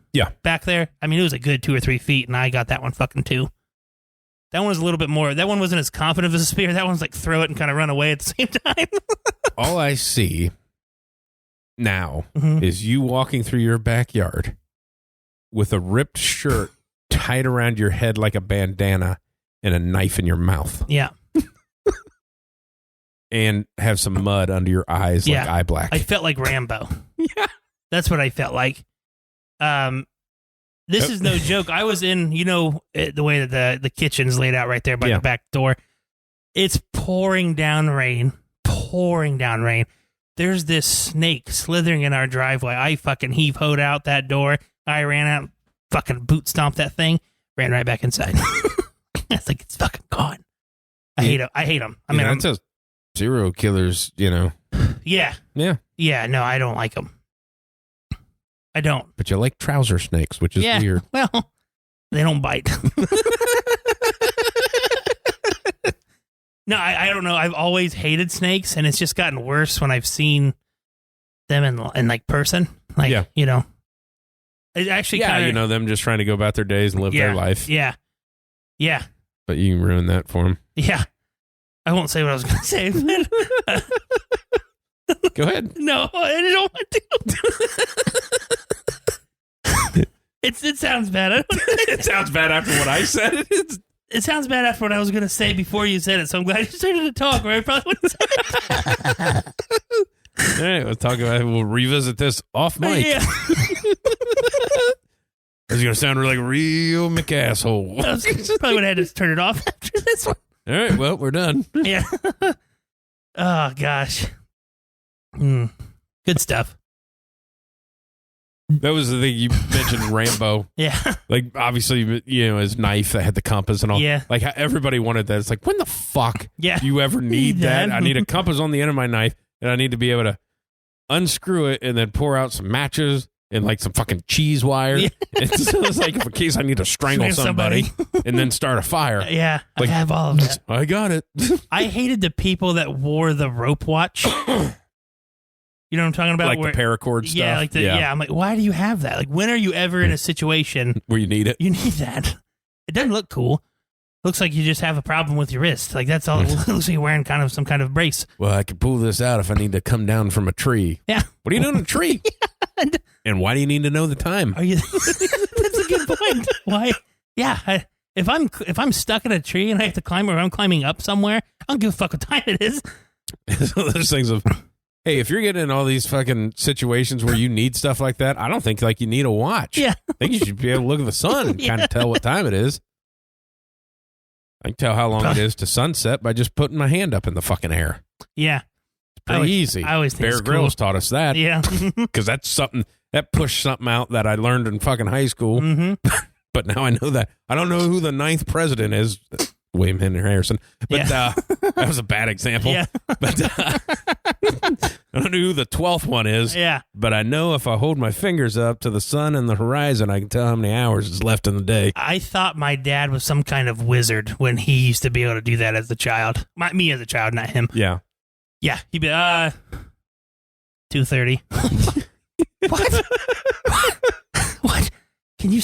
back there. I mean, it was a good 2 or 3 feet and I got that one fucking too. That one was a little bit more, that one wasn't as confident as a spear. That one's like throw it and kind of run away at the same time. All I see now is you walking through your backyard with a ripped shirt tied around your head like a bandana and a knife in your mouth. Yeah. And have some mud under your eyes like eye black. I felt like Rambo. Yeah. That's what I felt like. This is no joke. I was in, the way that the kitchen's laid out right there by the back door. It's pouring down rain. pouring down rain. There's this snake slithering in our driveway. I fucking heave-hoed out that door. I ran out, fucking boot stomped that thing, ran right back inside. I was like, it's fucking gone. I hate him. I mean, that's serial killers, Yeah. Yeah. Yeah, no, I don't like them. I don't. But you like trouser snakes, which is weird. Well, they don't bite. No, I don't know. I've always hated snakes, and it's just gotten worse when I've seen them in like person. Like, it actually kinda, them just trying to go about their days and live their life. Yeah. Yeah. But you ruined that for them. Yeah. I won't say what I was going to say. Go ahead. No, I don't want to. It sounds bad. It sounds bad after what I said. It sounds bad after what I was going to say before you said it, so I'm glad you started to talk, or I probably wouldn't say it. All right, we'll revisit this off mic. Yeah. It's going to sound like a real McAsshole. Probably would have had to turn it off after this one. All right, well, we're done. Yeah. Oh, gosh. Good stuff. That was the thing you mentioned, Rambo. Yeah. Like, obviously, his knife that had the compass and all. Yeah. Like, everybody wanted that. It's like, when the fuck do you ever need that? I need a compass on the end of my knife, and I need to be able to unscrew it and then pour out some matches and, like, some fucking cheese wire. Yeah. So it's like, in case I need to strangle somebody and then start a fire. Yeah. Like, I have all of that. I got it. I hated the people that wore the rope watch. You know what I'm talking about? Like the paracord stuff? Yeah, yeah. I'm like, why do you have that? Like, when are you ever in a situation where you need it? You need that. It doesn't look cool. Looks like you just have a problem with your wrist. Like, that's all. It looks like you're wearing kind of some kind of brace. Well, I could pull this out if I need to come down from a tree. Yeah. What are you doing in a tree? And why do you need to know the time? Are you? That's a good point. Why? Yeah. If I'm stuck in a tree and I have to climb, or I'm climbing up somewhere, I don't give a fuck what time it is. Those things of. Hey, if you're getting in all these fucking situations where you need stuff like that, I don't think like you need a watch. Yeah. I think you should be able to look at the sun and kind of tell what time it is. I can tell how long it is to sunset by just putting my hand up in the fucking air. Yeah. It's pretty easy. I always think Bear Grylls taught us that. Yeah. Because that's something that pushed something out that I learned in fucking high school. Mm-hmm. But now I know that. I don't know who the 9th president is. William Henry Harrison. But that was a bad example. Yeah. But I don't know who the 12th one is. Yeah. But I know if I hold my fingers up to the sun and the horizon, I can tell how many hours is left in the day. I thought my dad was some kind of wizard when he used to be able to do that as a child. Me as a child, not him. Yeah. Yeah. He'd be, 2:30. What? What? Can you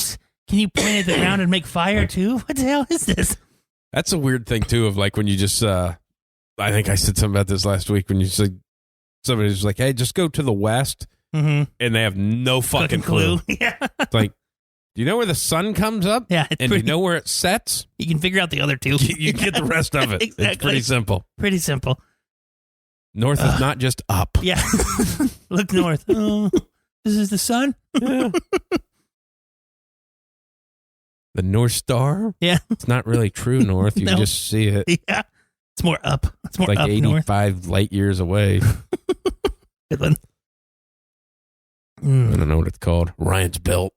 point at the ground and make fire too? What the hell is this? That's a weird thing too, of like when you just, I think I said something about this last week when you said, somebody's like, hey, just go to the west, and they have no fucking clue. Yeah. It's like, do you know where the sun comes up? Yeah. And do you know where it sets? You can figure out the other two. You get the rest of it. Exactly. It's pretty simple. Pretty simple. North is not just up. Yeah. Look north. Oh, this is the sun? Yeah. The North Star? Yeah. It's not really true north. You can just see it. Yeah. It's more up. It's more like up 85 north. light years away. Good one. I don't know what it's called. Orion's Belt.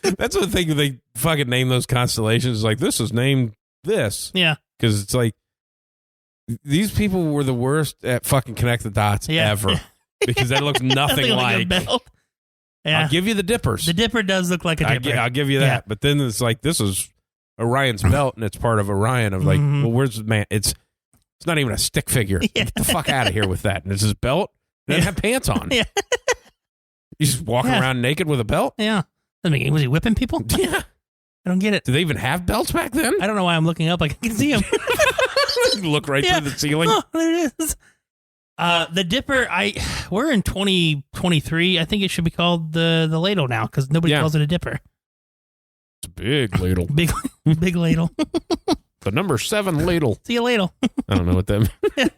That's the thing. They fucking name those constellations. Like, this is named this. Yeah. Because it's like, these people were the worst at fucking connect the dots ever. Because that looks nothing like a belt. Yeah. I'll give you the dippers. The dipper does look like a dipper. I'll give you that. Yeah. But then it's like, this is Orion's belt, and it's part of Orion. Of like, well, where's the man? It's not even a stick figure. Yeah. Get the fuck out of here with that. And it's his belt. They didn't have pants on. Yeah. You just walking around naked with a belt? Yeah. Was he whipping people? Yeah. I don't get it. Did they even have belts back then? I don't know why I'm looking up. I can see him. Look right through the ceiling. Oh, there it is. The dipper, we're in 2023. I think it should be called the ladle now because nobody calls it a dipper. It's a big ladle. Big ladle. The number 7 ladle. See you ladle. I don't know what that means.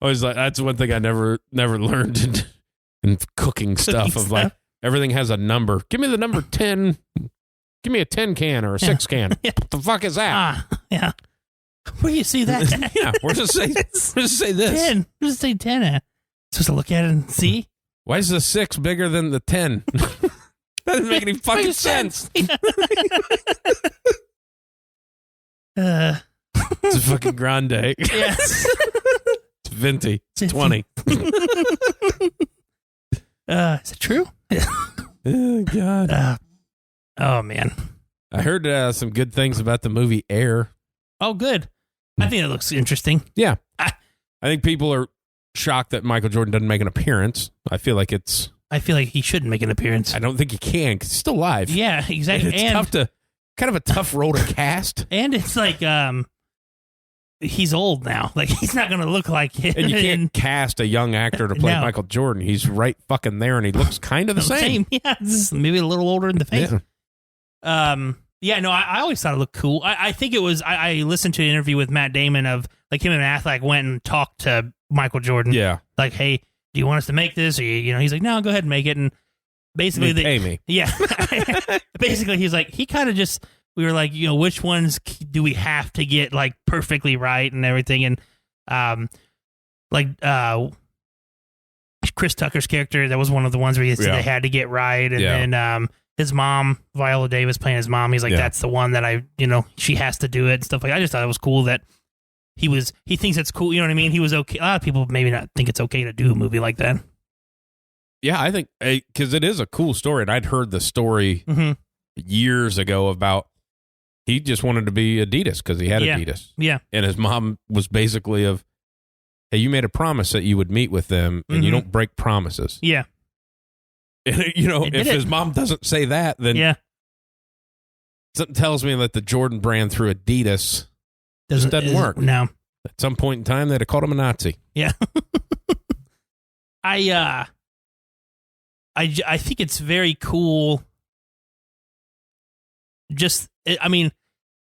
Always like, that's one thing I never learned in cooking stuff. Like, everything has a number. Give me the number 10. Give me a 10 can or a 6 can. Yeah. What the fuck is that? Yeah. Where do you see that? Yeah, where does it say this? 10. Where does it say 10 at? Supposed to look at it and see? Why is the 6 bigger than the 10? That doesn't make any fucking sense. It's a fucking grande. Yes. It's venti. It's 20. Is it true? Oh, God. Oh, man. I heard some good things about the movie Air. Oh, good. I think it looks interesting. Yeah. I think people are shocked that Michael Jordan doesn't make an appearance. I feel like he shouldn't make an appearance. I don't think he can because he's still alive. Yeah, exactly. And it's kind of a tough role to cast. And it's like, he's old now. Like, he's not going to look like him. And you can't cast a young actor to play Michael Jordan. He's right fucking there, and he looks kind of the same. Yeah, maybe a little older in the face. Yeah. I always thought it looked cool. I think it was, I listened to an interview with Matt Damon of, like, him and Affleck went and talked to Michael Jordan. Yeah. Like, hey, do you want us to make this? Or, he's like, no, go ahead and make it. And basically, pay me. Yeah. Basically, he's like, he kind of just, we were like, which ones do we have to get, like, perfectly right and everything? And, Chris Tucker's character, that was one of the ones where he said they had to get right. And then, his mom, Viola Davis playing his mom, he's like, that's the one that she has to do it and stuff like that. I just thought it was cool that he thinks it's cool. You know what I mean? He was okay. A lot of people maybe not think it's okay to do a movie like that. Yeah, I think, because it is a cool story. And I'd heard the story years ago about he just wanted to be Adidas because he had Adidas. Yeah. And his mom was basically hey, you made a promise that you would meet with them and you don't break promises. Yeah. And, if his mom doesn't say that, then something tells me that the Jordan brand through Adidas doesn't work. No. At some point in time, they'd have called him a Nazi. Yeah. I think it's very cool.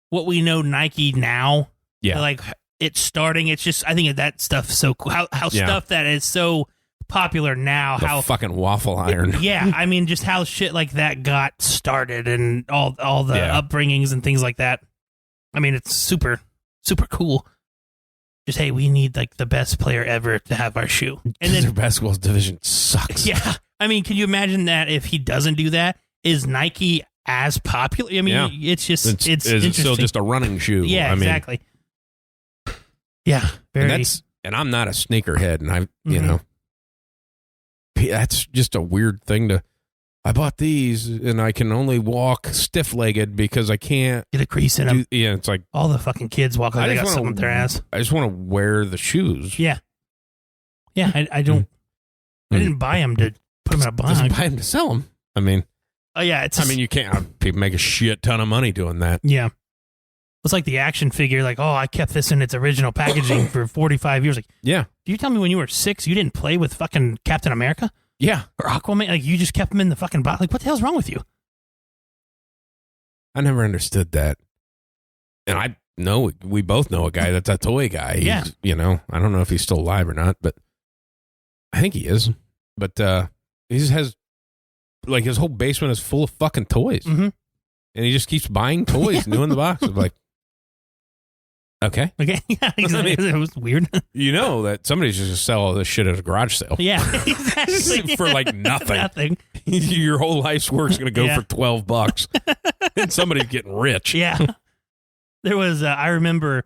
What we know Nike now. Yeah. Like, it's starting. It's just, I think that stuff's so cool. How stuff that is so popular now. How fucking waffle iron. Just how shit like that got started and all the upbringings and things like that. It's super, super cool. Just, hey, we need like the best player ever to have our shoe. And then their basketball division sucks. Yeah. Can you imagine that if he doesn't do that? Is Nike as popular? It's just, it's interesting. Still just a running shoe. Yeah, exactly. Yeah. Very. And I'm not a sneakerhead, and that's just a weird thing I bought these and I can only walk stiff-legged because I can't get a crease in them. Yeah, it's like all the fucking kids walk like they got something up their ass. I just want to wear the shoes. Yeah. Yeah, I don't. I didn't buy them to put them in a box. I didn't buy them to sell them. Oh yeah, you can't. People make a shit ton of money doing that. Yeah. It's like the action figure, like, I kept this in its original packaging for 45 years. Like, yeah. Do you tell me when you were 6 you didn't play with fucking Captain America? Yeah. Or Aquaman? Like, you just kept them in the fucking box? Like, what the hell's wrong with you? I never understood that. And we both know a guy that's a toy guy. Yeah. I don't know if he's still alive or not, but I think he is. But he just has, like, his whole basement is full of fucking toys. Mm-hmm. And he just keeps buying toys new in the box. I'm like, okay. Yeah, exactly. It was weird. That somebody's just going to sell all this shit at a garage sale. Yeah, exactly. For like nothing. Nothing. Your whole life's work's going to go for $12. And somebody's getting rich. Yeah. There was, I remember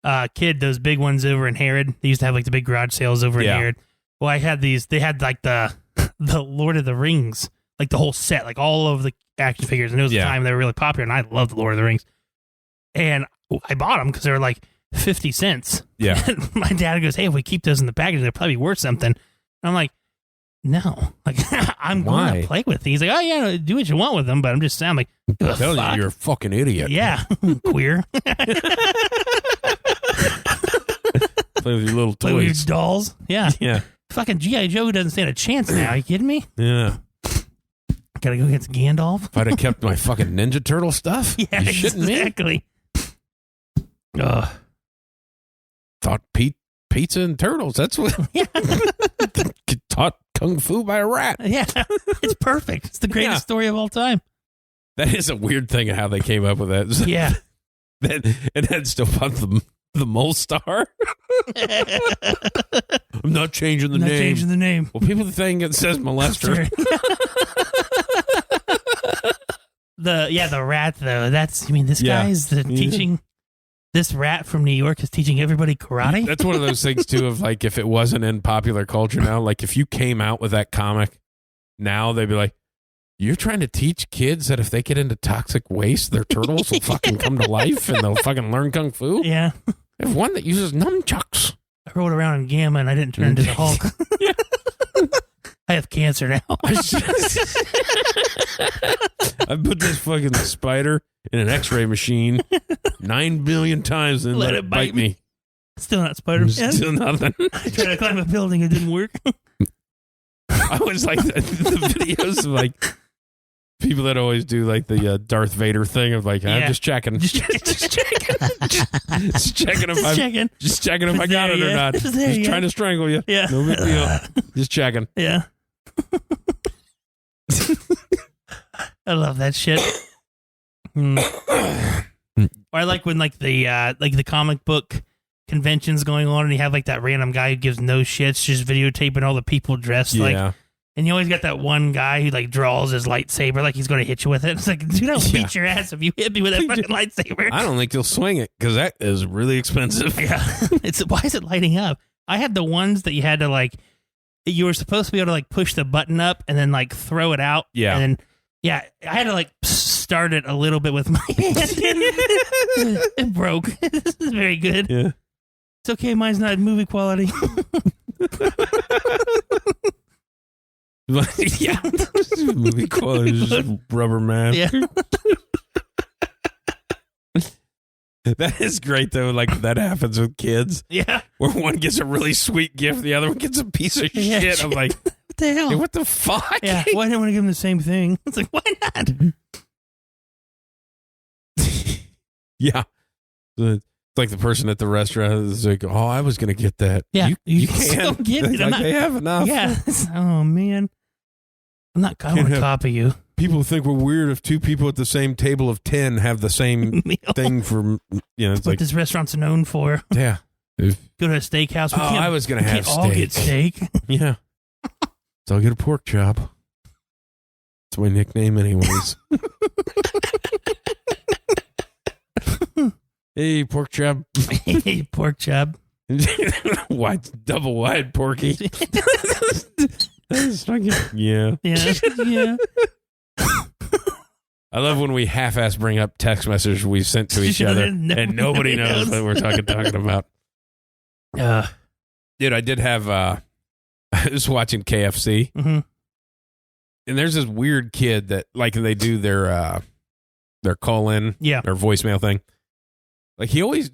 a kid, those big ones over in Harrod. They used to have like the big garage sales over in Harrod. Well, I had these, they had like the Lord of the Rings, like the whole set, like all of the action figures. And it was the time they were really popular, and I loved the Lord of the Rings. And I bought them because they were like 50 cents. Yeah. And my dad goes, hey, if we keep those in the package, they'll probably be worth something. And I'm like, no. Like, I'm going to play with these. He's like, oh, yeah, do what you want with them. But I'm just saying, I'm like, I'm telling you, you're a fucking idiot. Yeah. Queer. Play with your little toys. Play with your dolls. Yeah. Yeah. Fucking G.I. Joe doesn't stand a chance now. Are you kidding me? Yeah. Gotta go against Gandalf. If I'd have kept my fucking Ninja Turtle stuff, yeah, you shitting exactly. me? Thought pizza and turtles. That's what. Yeah. Taught kung fu by a rat. Yeah, it's perfect. It's the greatest story of all time. That is a weird thing of how they came up with that. Yeah. And that still pumped them. The Mole Star. I'm not changing the name. Well, people think it says molester. The rat though. This guy's teaching. This rat from New York is teaching everybody karate. That's one of those things too. Of like, if it wasn't in popular culture now, like if you came out with that comic now, they'd be like, "You're trying to teach kids that if they get into toxic waste, their turtles will fucking come to life and they'll fucking learn kung fu." Yeah. I have one that uses nunchucks. I rode around in Gamma and I didn't turn into the Hulk. I have cancer now. I put this fucking spider in an x-ray machine 9 billion times and let it bite me. Still not Spider-Man. Still nothing. I tried to climb a building. It didn't work. I was like, the videos of like people that always do like the Darth Vader thing of like, I'm just checking. Just checking if I got it or not. Just trying to strangle you. Yeah. No big deal. Just checking. Yeah. I love that shit. Or I like when like the comic book conventions going on and you have like that random guy who gives no shits just videotaping all the people dressed like, and you always got that one guy who like draws his lightsaber like he's going to hit you with it. It's like, dude, I'll beat your ass if you hit me with that fucking lightsaber. I don't think you'll swing it because that is really expensive. Yeah. Why is it lighting up? I had the ones that you had to like, you were supposed to be able to like push the button up and then like throw it out. Yeah. And then, I had to like start it a little bit with my hand. It broke. This is very good. Yeah. It's okay. Mine's not movie quality. Yeah. Movie quality is just rubber mask. Yeah. That is great though. Like that happens with kids. Yeah. Where one gets a really sweet gift, the other one gets a piece of shit. I'm like, what the hell? Hey, what the fuck? Yeah. Why didn't I want to give them the same thing? It's like, why not? Yeah. It's like the person at the restaurant is like, oh, I was going to get that. Yeah. You can't get it. Like, they have enough. Yeah. Oh, man. I don't want to copy you. People think we're weird if two people at the same table of 10 have the same thing for, it's what this restaurant's known for. Yeah. Go to a steakhouse. I was going to have steak. All get steak. Yeah. So I'll get a pork chop. That's my nickname anyways. Hey, pork chop. Hey, pork chop. Double wide porky. Yeah. Yeah. I love when we half-ass bring up text messages we sent to each other and nobody knows what we're talking about. Dude, I did have I was watching KFC, and there's this weird kid that like they do their call-in, their voicemail thing. Like he always,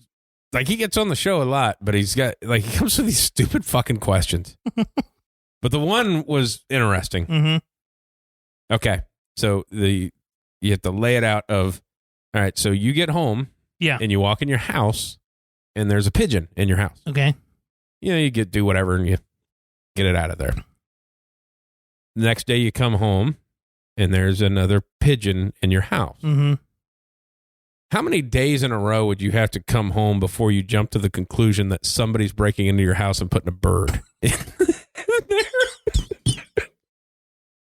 like he gets on the show a lot, but he's got like he comes with these stupid fucking questions. But the one was interesting. Mm-hmm. Okay, so you have to lay it out of, all right, so you get home, and you walk in your house, and there's a pigeon in your house. Okay. You do whatever, and you get it out of there. The next day you come home, and there's another pigeon in your house. Mm-hmm. How many days in a row would you have to come home before you jump to the conclusion that somebody's breaking into your house and putting a bird in there?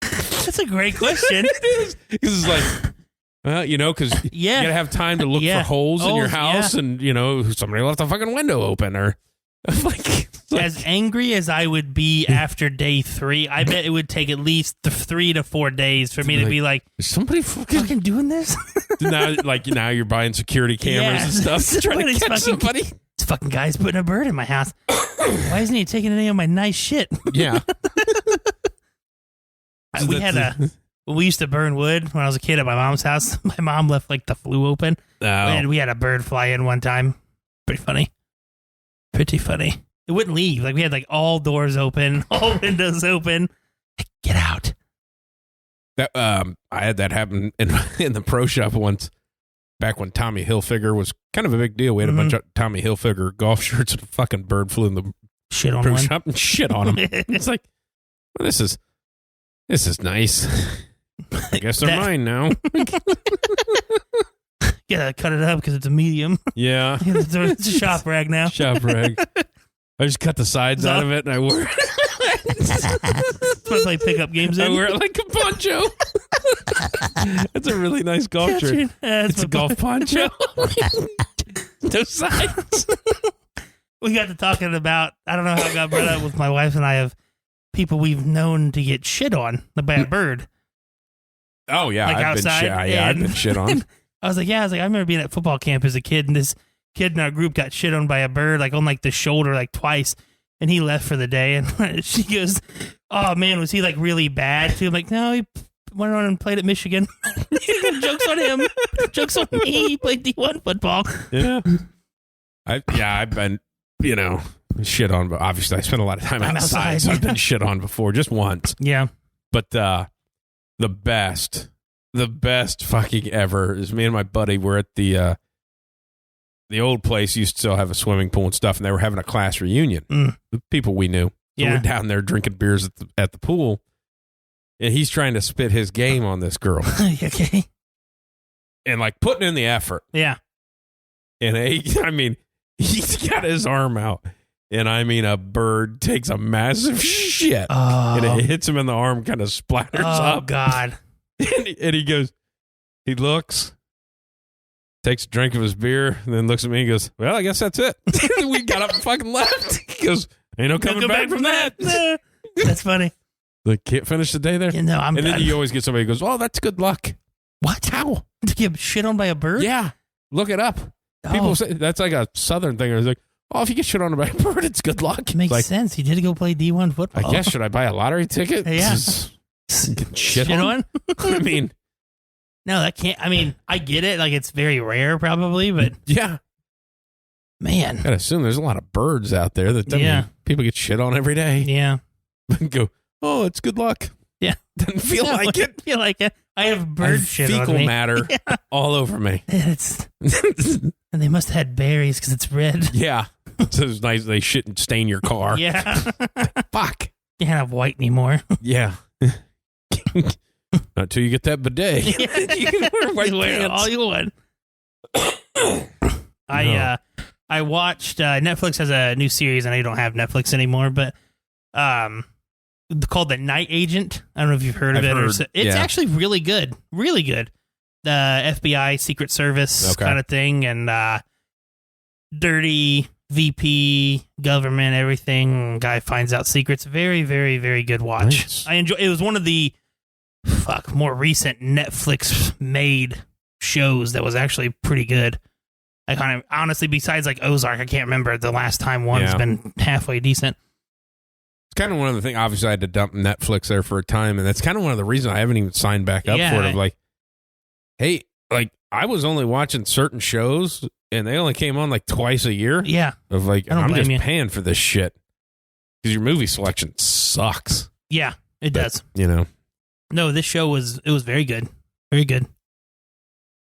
That's a great question. It is. Because it's like, well, because you got to have time to look for holes in your house and, somebody left the fucking window open or like. As angry as I would be after day 3, I bet it would take at least 3 to 4 days for me to be like, is somebody fucking doing this? now you're buying security cameras and stuff trying to catch somebody. This fucking guy's putting a bird in my house. Why isn't he taking any of my nice shit? Yeah. We used to burn wood when I was a kid at my mom's house. My mom left like the flue open. Oh. And we had a bird fly in one time. Pretty funny. It wouldn't leave. Like we had like all doors open, all windows open. Get out. That I had that happen in the pro shop once. Back when Tommy Hilfiger was kind of a big deal. We had a bunch of Tommy Hilfiger golf shirts and a fucking bird flew in the pro shop and shit on them. It's like, well, this is nice. I guess they're mine now. gotta cut it up because it's a medium. Yeah. It's a shop rag now. Shop rag. I just cut the sides out of it and I wear it. I play pickup games in. I wear it like a poncho. That's a really nice golf shirt. It's a golf poncho. No sides. We got to talking about, I don't know how it got brought up with my wife and I, of people we've known to get shit on by a bird. Oh, yeah. Like outside. I've been shit on. I was like, I remember being at football camp as a kid, and this kid in our group got shit on by a bird, like on like the shoulder, like twice, and he left for the day. And she goes, "Oh man, was he like really bad too?" I'm like, "No, he went on and played at Michigan." Jokes on him. Jokes on me. He played D1 football. Yeah. I've been, shit on, but obviously I spent a lot of time outside, so I've been shit on before, just once. Yeah. But the best fucking ever is me and my buddy were at the old place used to still have a swimming pool and stuff, and they were having a class reunion. The people we knew. So we're down there drinking beers at the pool, and he's trying to spit his game on this girl. Okay. And like putting in the effort. Yeah. And he's got his arm out, and a bird takes a massive shit, and it hits him in the arm, kind of splatters up. Oh, God. And he goes, he looks, takes a drink of his beer, and then looks at me and goes, "Well, I guess that's it." We got up and fucking left. He goes, "Ain't no coming back from that." That's funny. Like, can't finish the day there? Yeah, no, I'm And done. then you always get somebody who goes, "Oh, that's good luck." What? How? To get shit on by a bird? Yeah. Look it up. People say that's like a Southern thing. It's like, "Oh, if you get shit on by a bird, it's good luck." It makes sense. He did go play D1 football. I guess, should I buy a lottery ticket? Yeah. Shit on? I mean, no, that can't. I get it. Like, it's very rare, probably, but yeah, man, I'd assume there's a lot of birds out there that people get shit on every day. Yeah, go, "Oh, it's good luck." Yeah, doesn't feel like it. Feel like it. I have bird shit on me. Fecal matter all over me. And they must have had berries because it's red. Yeah, so it's nice. They shouldn't stain your car. Yeah, fuck. You can't have white anymore. Yeah. Not until you get that bidet. Yeah. You can wear white pants all you want. I watched Netflix has a new series, and I don't have Netflix anymore, but called The Night Agent. I don't know if you've heard of it. It's actually really good. Really good. The FBI Secret Service kind of thing, and dirty VP government, everything. Guy finds out secrets. Very, very, very good watch. Nice. I enjoy. It was one of the more recent Netflix made shows that was actually pretty good. I kind of honestly, besides like Ozark, I can't remember the last time one's been halfway decent. It's kind of one of the things. Obviously, I had to dump Netflix there for a time, and that's kind of one of the reasons I haven't even signed back up for it. Of like, hey, like I was only watching certain shows, and they only came on like twice a year. Yeah, of like, I'm just paying for this shit because your movie selection sucks. Yeah, it does. No, this show was very good, very good.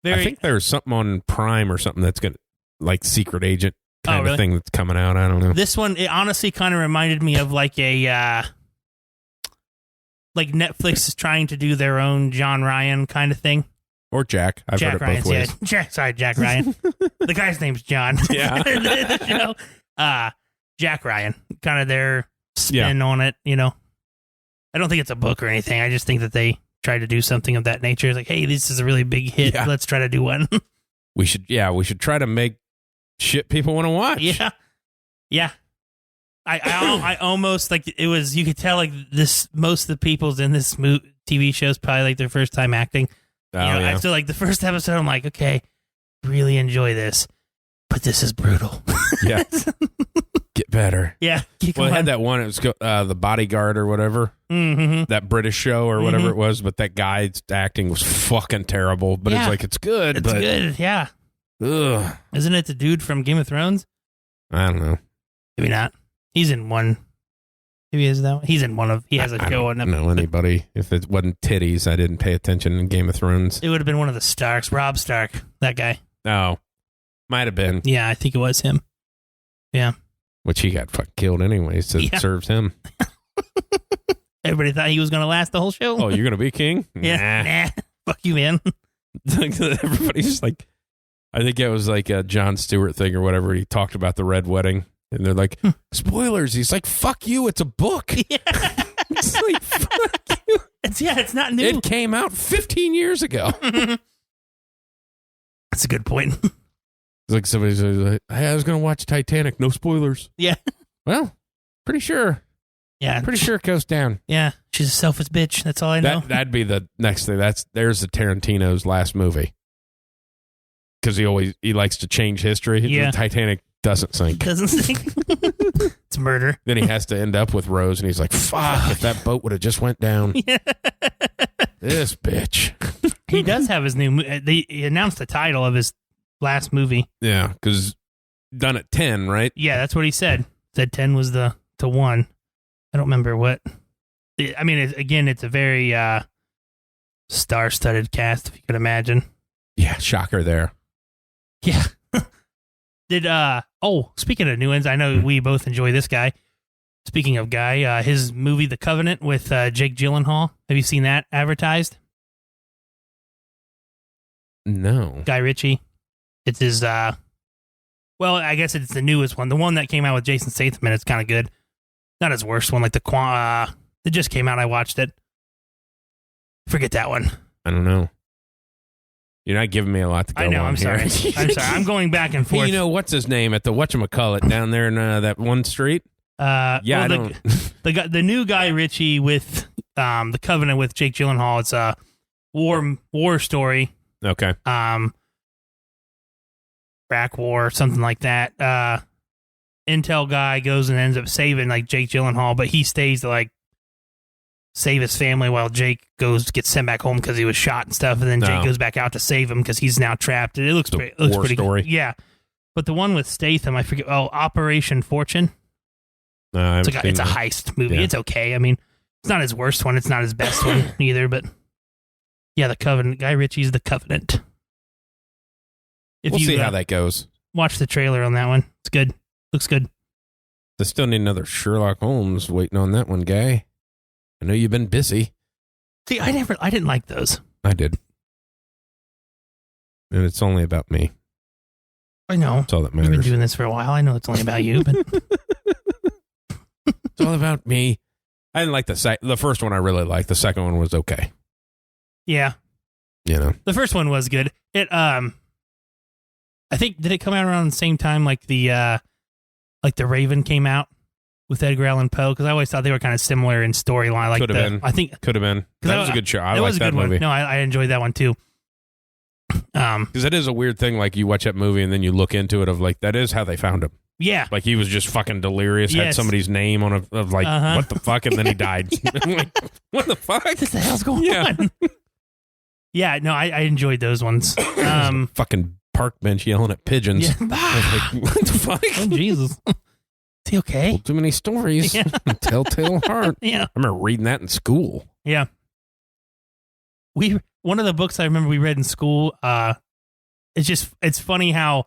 I think there's something on Prime or something that's gonna like Secret Agent kind of thing that's coming out. I don't know. This one, it honestly kind of reminded me of like a like Netflix is trying to do their own John Ryan kind of thing. Or Jack. I've heard it both ways. Yeah. Jack Ryan. The guy's name's John. Yeah. Jack Ryan. Kind of their spin on it, I don't think it's a book or anything. I just think that they tried to do something of that nature. It's like, hey, this is a really big hit. Yeah. Let's try to do one. We should try to make shit people want to watch. Yeah. Yeah. I almost like it was, you could tell like this, most of the people's in this TV show is probably like their first time acting. I feel like the first episode, I'm like, okay, really enjoy this, but this is brutal. Yeah. Get better. Yeah. Well, I had that one. It was The Bodyguard or whatever. Mm-hmm. That British show or whatever it was. But that guy's acting was fucking terrible. But it's like, it's good. It's good. Yeah. Ugh. Isn't it the dude from Game of Thrones? I don't know. Maybe not. He's in one. Maybe is that one? He's in one of. He has a show on. I don't know anybody. If it wasn't titties, I didn't pay attention in Game of Thrones. It would have been one of the Starks. Rob Stark. That guy. Oh. Might have been. Yeah, I think it was him. Yeah. Which he got fucking killed anyway, so it serves him. Everybody thought he was going to last the whole show. Oh, you're going to be king? Yeah. Nah. Fuck you, man. Everybody's just like, I think it was like a Jon Stewart thing or whatever. He talked about the Red Wedding, and they're like, spoilers. He's like, fuck you, it's a book. Yeah. It's like, fuck you. It's not new. It came out 15 years ago. That's a good point. It's like somebody's like, hey, I was going to watch Titanic. No spoilers. Yeah. Well, pretty sure. Yeah. Pretty sure it goes down. Yeah. She's a selfish bitch. That's all I know. That'd be the next thing. There's the Tarantino's last movie. Because he likes to change history. Yeah. The Titanic doesn't sink. Doesn't sink. It's murder. Then he has to end up with Rose, and he's like, fuck, if that boat would have just went down. Yeah. This bitch. He does have his new... He announced the title of his last movie. Yeah, because done at 10, right? Yeah, that's what he said. Said 10 was the one. I don't remember what. I mean, it's a very star-studded cast, if you could imagine. Yeah, shocker there. Yeah. Speaking of new ones, I know we both enjoy this guy. Speaking of guy, his movie The Covenant with Jake Gyllenhaal. Have you seen that advertised? No. Guy Ritchie. It's his, well, I guess it's the newest one. The one that came out with Jason Statham, and it's kind of good. Not his worst one, like it just came out, I watched it. Forget that one. I don't know. You're not giving me a lot to go on. I know, I'm here. sorry. I'm sorry. I'm going back and forth. Hey, you know, what's his name at the whatchamacallit down there in that one street? I don't. The new Guy Ritchie with The Covenant with Jake Gyllenhaal. It's a war story. Okay. Iraq War, something like that. Intel guy goes and ends up saving like Jake Gyllenhaal, but he stays to like save his family while Jake gets sent back home because he was shot and stuff, and then Jake goes back out to save him because he's now trapped. It looks pretty story. Good. Yeah, but the one with Statham, I forget. Oh, Operation Fortune. It's a heist movie. Yeah. It's okay. I mean, it's not his worst one. It's not his best one either. But yeah, The Covenant. Guy Ritchie's The Covenant. We'll see how that goes. Watch the trailer on that one. It's good. Looks good. They still need another Sherlock Holmes waiting on that one, guy. I know you've been busy. See, I didn't like those. I did. And it's only about me. I know. That's all that matters. You've been doing this for a while. I know it's only about you, but it's all about me. I didn't like the first one. I really liked. The second one was okay. Yeah. You know, the first one was good. It I think, did it come out around the same time like the Raven came out with Edgar Allan Poe? Because I always thought they were kind of similar in storyline. Like could have been. I think could have been. That was a good show. I liked that movie. No, I enjoyed that one too. Because it is a weird thing. Like you watch that movie and then you look into it of like that is how they found him. Yeah, like he was just fucking delirious. Yes. Had somebody's name on of like what the fuck, and then he died. I'm like, what the fuck? What the hell's going on? Yeah, no, I enjoyed those ones. Fucking park bench yelling at pigeons. Yeah. Like, what the fuck? Oh, Jesus. Is he okay? Well, too many stories. Yeah. Telltale Heart. Yeah. I remember reading that in school. Yeah. One of the books I remember we read in school, it's funny how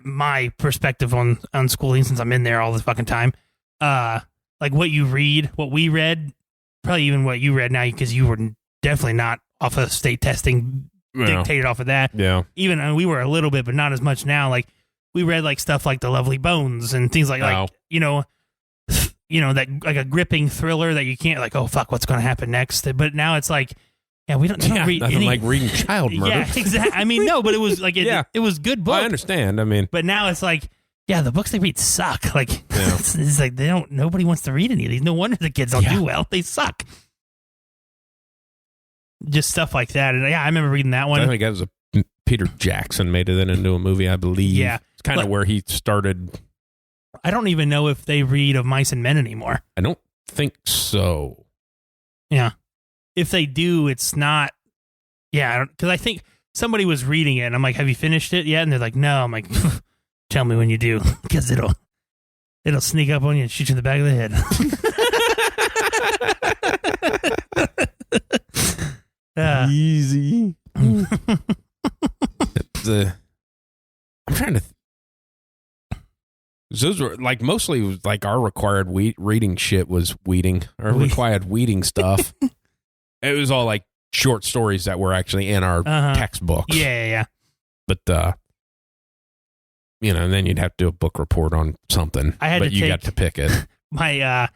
my perspective on schooling, since I'm in there all the fucking time, like what we read, probably even what you read now, because you were definitely not off of state testing dictated off of that. Yeah. Even we were a little bit, but not as much now. Like we read like stuff like The Lovely Bones and things like you know that like a gripping thriller that you can't like, oh fuck, what's going to happen next? But now it's like, yeah, we don't read nothing like reading child murder. Yeah, exactly. I mean, no, but it was like it was good book. I understand. I mean, but now it's like, yeah, the books they read suck. Like it's like nobody wants to read any of these. No wonder the kids don't do well. They suck. Just stuff like that. And yeah, I remember reading that one. I think it was Peter Jackson made it into a movie, I believe. Yeah. It's kind of where he started. I don't even know if they read Of Mice and Men anymore. I don't think so. Yeah. If they do, it's not. Yeah, because I think somebody was reading it, and I'm like, have you finished it yet? And they're like, no. I'm like, tell me when you do, because it'll sneak up on you and shoot you in the back of the head. Easy. I'm trying to. Those were like mostly like our required reading shit was required weeding stuff. It was all like short stories that were actually in our textbooks. Yeah. But and then you'd have to do a book report on something. You got to pick it. I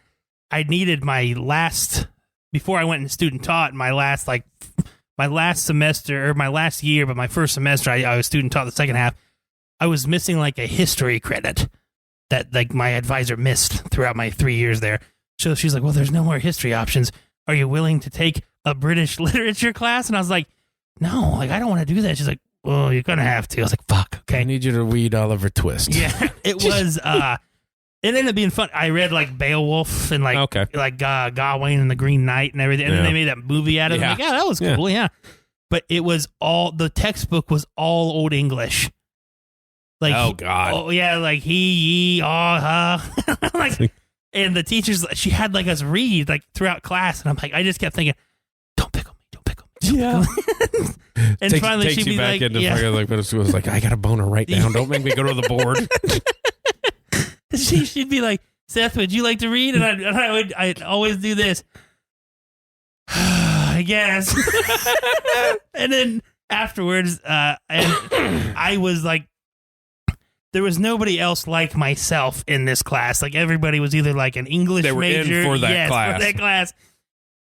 needed my last, before I went into student taught, my last semester, or my last year, but my first semester, I was student taught the second half. I was missing like a history credit that like my advisor missed throughout my 3 years there. So she's like, well, there's no more history options. Are you willing to take a British literature class? And I was like, no, like, I don't want to do that. She's like, well, you're going to have to. I was like, fuck, okay. I need you to read Oliver Twist. Yeah, it was, it ended up being fun. I read like Beowulf and like Gawain and the Green Knight and everything. And then they made that movie out of it. I'm like, yeah, that was cool. Yeah. But it was the textbook was all Old English. Like, oh God. Oh yeah. Like he, like, and the teachers, she had like us read like throughout class. And I'm like, I just kept thinking, don't pickle me. Yeah. And finally she'd be like, like middle school. Was like, I got a boner right now. Don't make me go to the board. She'd be like, Seth, would you like to read? And I'd always do this. I guess. And then afterwards, and I was like, there was nobody else like myself in this class. Like everybody was either like an English major in for that class.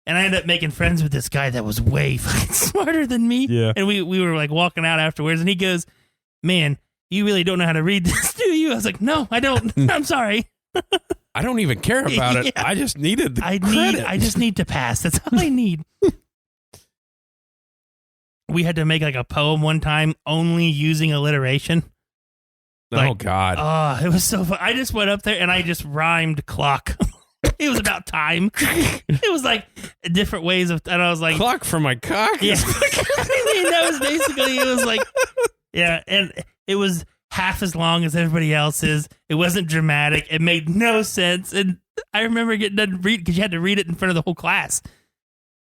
And I ended up making friends with this guy that was way fucking smarter than me. Yeah. And we were like walking out afterwards, and he goes, man, you really don't know how to read this, do you? I was like, no, I don't. I'm sorry. I don't even care about it. I just needed the credit. I just need to pass. That's all I need. We had to make like a poem one time only using alliteration. Oh, God. Oh, it was so fun. I just went up there and I just rhymed clock. It was about time. It was like different ways of, and I was like, clock for my cock? Yeah. I mean, that was basically, it was like, yeah, and it was half as long as everybody else's. It wasn't dramatic. It made no sense. And I remember getting done reading, because you had to read it in front of the whole class.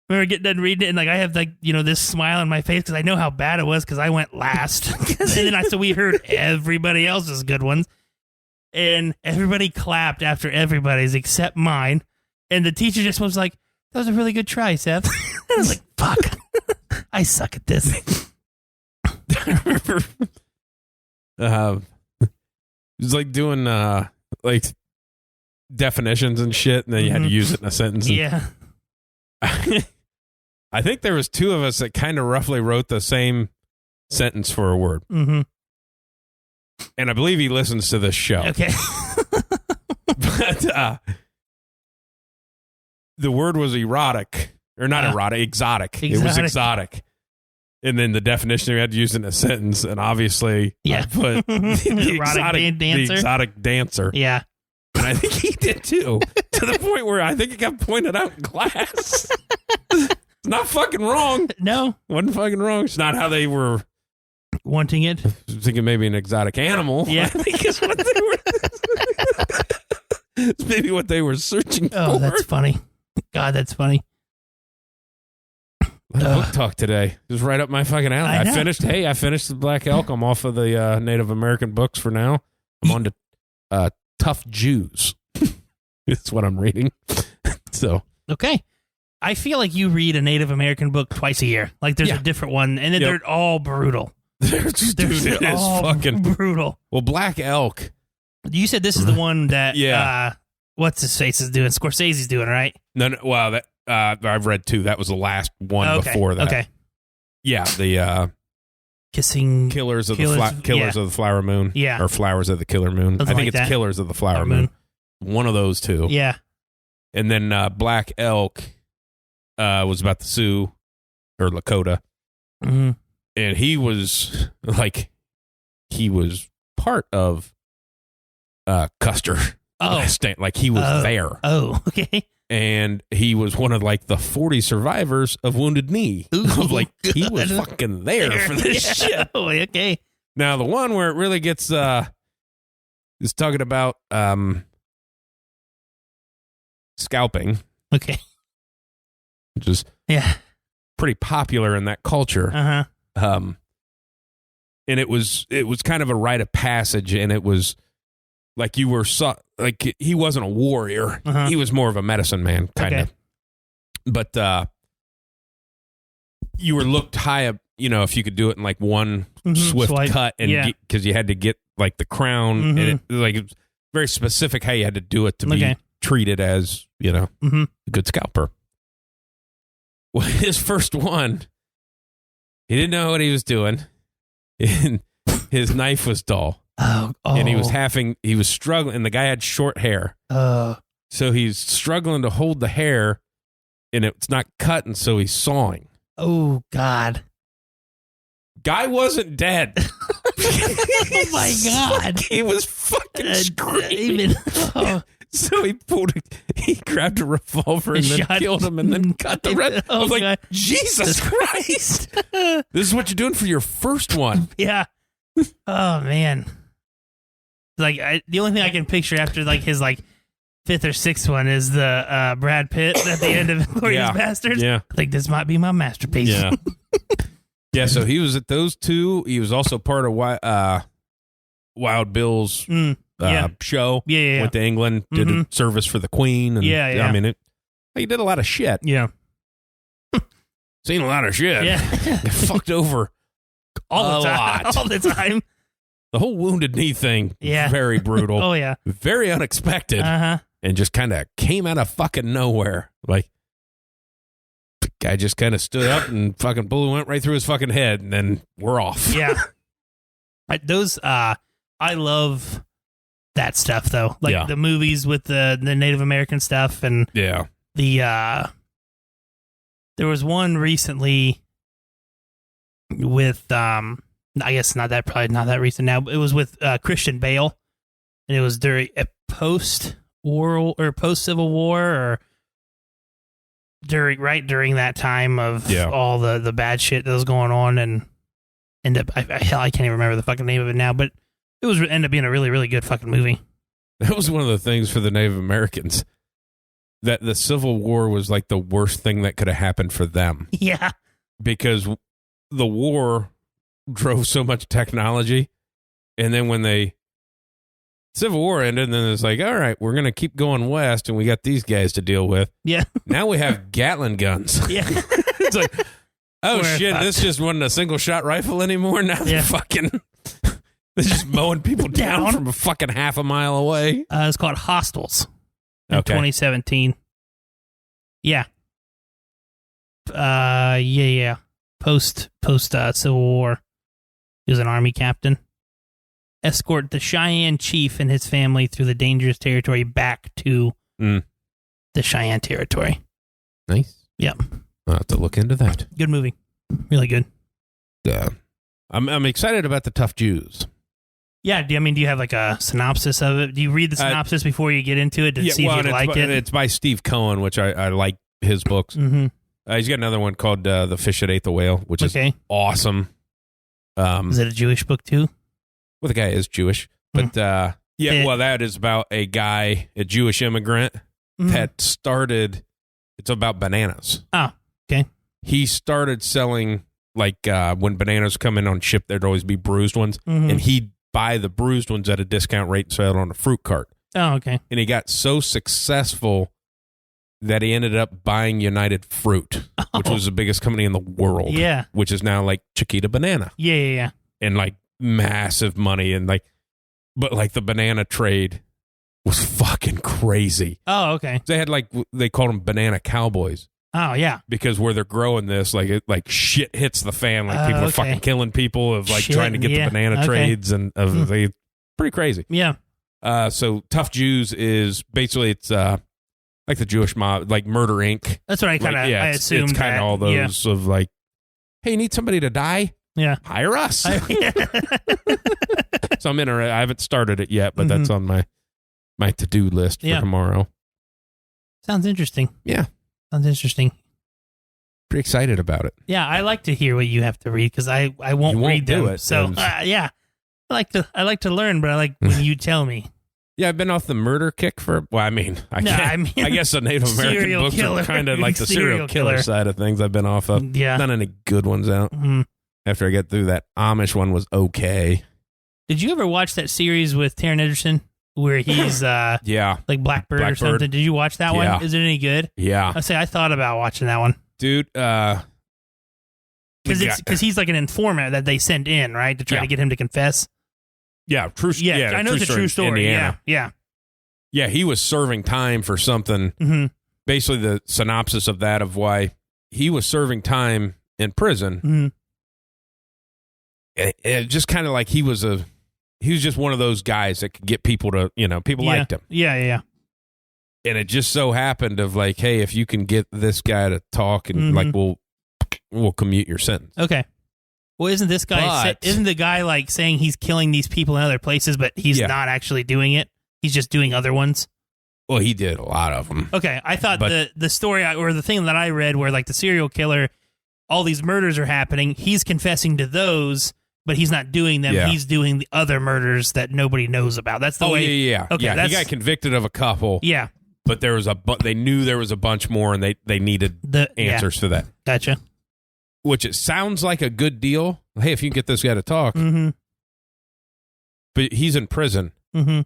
I remember getting done reading it, and like I have like, this smile on my face because I know how bad it was because I went last. And then so we heard everybody else's good ones. And everybody clapped after everybody's except mine. And the teacher just was like, that was a really good try, Seth. And I was like, fuck. I suck at this. I remember it was like doing like definitions and shit, and then you had to use it in a sentence. Yeah. I think there was two of us that kind of roughly wrote the same sentence for a word. Mm-hmm. And I believe he listens to this show. Okay. But the word was erotic. Or not erotic, exotic. It was exotic. And then the definition, we had to use it in a sentence. And obviously, I put the exotic dancer. Yeah. And I think he did too. To the point where I think it got pointed out in class. It's not fucking wrong. No. Wasn't fucking wrong. It's not how they were wanting it. I was thinking maybe an exotic animal. Yeah. I think is what they were. It's maybe what they were searching for. Oh, that's funny. God, that's funny. Book talk today. It was right up my fucking alley. I finished the Black Elk. I'm off of the Native American books for now. I'm on to Tough Jews. That's what I'm reading. So okay. I feel like you read a Native American book twice a year. Like there's a different one, and then they're all brutal. It is fucking brutal. Well, Black Elk. You said this is the one that what's his face is doing? Scorsese's doing, right? No. Wow, that I've read two. That was the last one before that. Okay. Yeah, the kissing Killers of the Flower Moon. Yeah. Or Flowers of the Killer Moon. Something I think like it's that. Killers of the Flower Moon. One of those two. Yeah. And then Black Elk was about the Sioux or Lakota. Mm-hmm. And he was part of Custer. Oh. Like he was there. Oh, okay. And he was one of like the 40 survivors of Wounded Knee. Ooh, like he was fucking there for this shit. Oh, okay. Now the one where it really gets is talking about scalping. Okay. Which is pretty popular in that culture. Uh-huh. And it was kind of a rite of passage, and it was like you were like he wasn't a warrior. Uh-huh. He was more of a medicine man, kind of. But you were looked high up, if you could do it in like one swift cut, and because you had to get like the crown, and it was very specific how you had to do it to be treated as, a good scalper. Well, his first one, he didn't know what he was doing. And his knife was dull. Oh. And he was struggling, and the guy had short hair. So he's struggling to hold the hair, and it's not cutting, so he's sawing. Oh, God. Guy wasn't dead. Oh, my God. He was fucking screaming. So he grabbed a revolver and then killed him and then cut the red. I was like, God. Jesus Christ. This is what you're doing for your first one. Yeah. Oh, man. Like, the only thing I can picture after, like, his, like, fifth or sixth one is the Brad Pitt at the end of Inglourious Bastards. Yeah. Like, this might be my masterpiece. Yeah. Yeah, so he was at those two. He was also part of Wild Bill's show. Yeah. Went to England, did a service for the Queen. And, I mean, he did a lot of shit. Yeah. Seen a lot of shit. Yeah. Fucked over all the time. The whole Wounded Knee thing, very brutal. Oh, yeah. Very unexpected. And just kind of came out of fucking nowhere. Like, the guy just kind of stood up and fucking bullet went right through his fucking head, and then we're off. Yeah. I love that stuff, though. Like, the movies with the Native American stuff, and there was one recently with, I guess probably not that recent now, but it was with Christian Bale, and it was during a post-war or post-Civil War, or during that time of all the bad shit that was going on, and I can't even remember the fucking name of it now, but it was ended up being a really, really good fucking movie. That was one of the things for the Native Americans, that the Civil War was like the worst thing that could have happened for them. Yeah. Because the war drove so much technology, and then when the Civil War ended, and then it's like, all right, we're going to keep going west, and we got these guys to deal with. Yeah. Now we have Gatling guns. Yeah. It's like, oh, shit, this just wasn't a single-shot rifle anymore? Now they're they're just mowing people down from a fucking half a mile away. It's called Hostiles in 2017. Yeah. Post Civil War. He was an Army captain. Escort the Cheyenne chief and his family through the dangerous territory back to the Cheyenne territory. Nice. Yep. I'll have to look into that. Good movie. Really good. Yeah. I'm excited about the Tough Jews. Yeah. Do you have like a synopsis of it? Do you read the synopsis before you get into it to see if you like it? It's by Steve Cohen, which I like his books. Mm-hmm. He's got another one called The Fish That Ate the Whale, which is awesome. Is it a Jewish book too? Well, the guy is Jewish, but well, that is about a guy, a Jewish immigrant that started. It's about bananas. Oh, okay. He started selling like when bananas come in on ship, there'd always be bruised ones, and he'd buy the bruised ones at a discount rate and sell it on a fruit cart. Oh, okay. And he got so successful that he ended up buying United Fruit, which was the biggest company in the world. Yeah. Which is now like Chiquita Banana. Yeah. And like massive money, and like, but like the banana trade was fucking crazy. Oh, okay. They had they called them banana cowboys. Oh, yeah. Because where they're growing this, like shit hits the fan. Like people are fucking killing people of like trying to get the banana trades, and they pretty crazy. Yeah. So Tough Jews is basically it's like the Jewish mob, like Murder Inc. That's what I kind of I assumed. It's kind of all those of like, hey, you need somebody to die? Yeah. Hire us. So I'm interested. I haven't started it yet, but that's on my to-do list for tomorrow. Sounds interesting. Yeah. Sounds interesting. Pretty excited about it. Yeah, I like to hear what you have to read because I won't read them. It, so I like to learn, but I like when you tell me. Yeah, I've been off the murder kick for. Well, I guess the Native American books are kind of like the serial killer side of things. I've been off of. Yeah, not any good ones out. Mm-hmm. After I get through that Amish one was okay. Did you ever watch that series with Taron Egerton where he's like Blackbird or something? Did you watch that one? Is it any good? Yeah. I thought about watching that one. Dude, Because he's like an informant that they send in, right, to try to get him to confess. Yeah, true. Yeah, I know it's a true story. Indiana. Yeah. He was serving time for something. Mm-hmm. Basically, the synopsis of that of why he was serving time in prison. Mm-hmm. It just kind of like he was just one of those guys that could get people to, people liked him. Yeah. And it just so happened of like, hey, if you can get this guy to talk and like we'll commute your sentence. Okay. Well, isn't this guy isn't the guy like saying he's killing these people in other places, but he's not actually doing it? He's just doing other ones. Well, he did a lot of them. Okay, I thought the story or the thing that I read where like the serial killer, all these murders are happening. He's confessing to those, but he's not doing them. Yeah. He's doing the other murders that nobody knows about. That's the way. Yeah. Okay, he got convicted of a couple. Yeah. But they knew there was a bunch more, and they needed the answers to that. Gotcha. Which it sounds like a good deal. Hey, if you can get this guy to talk. Mm-hmm. But he's in prison. Mm-hmm.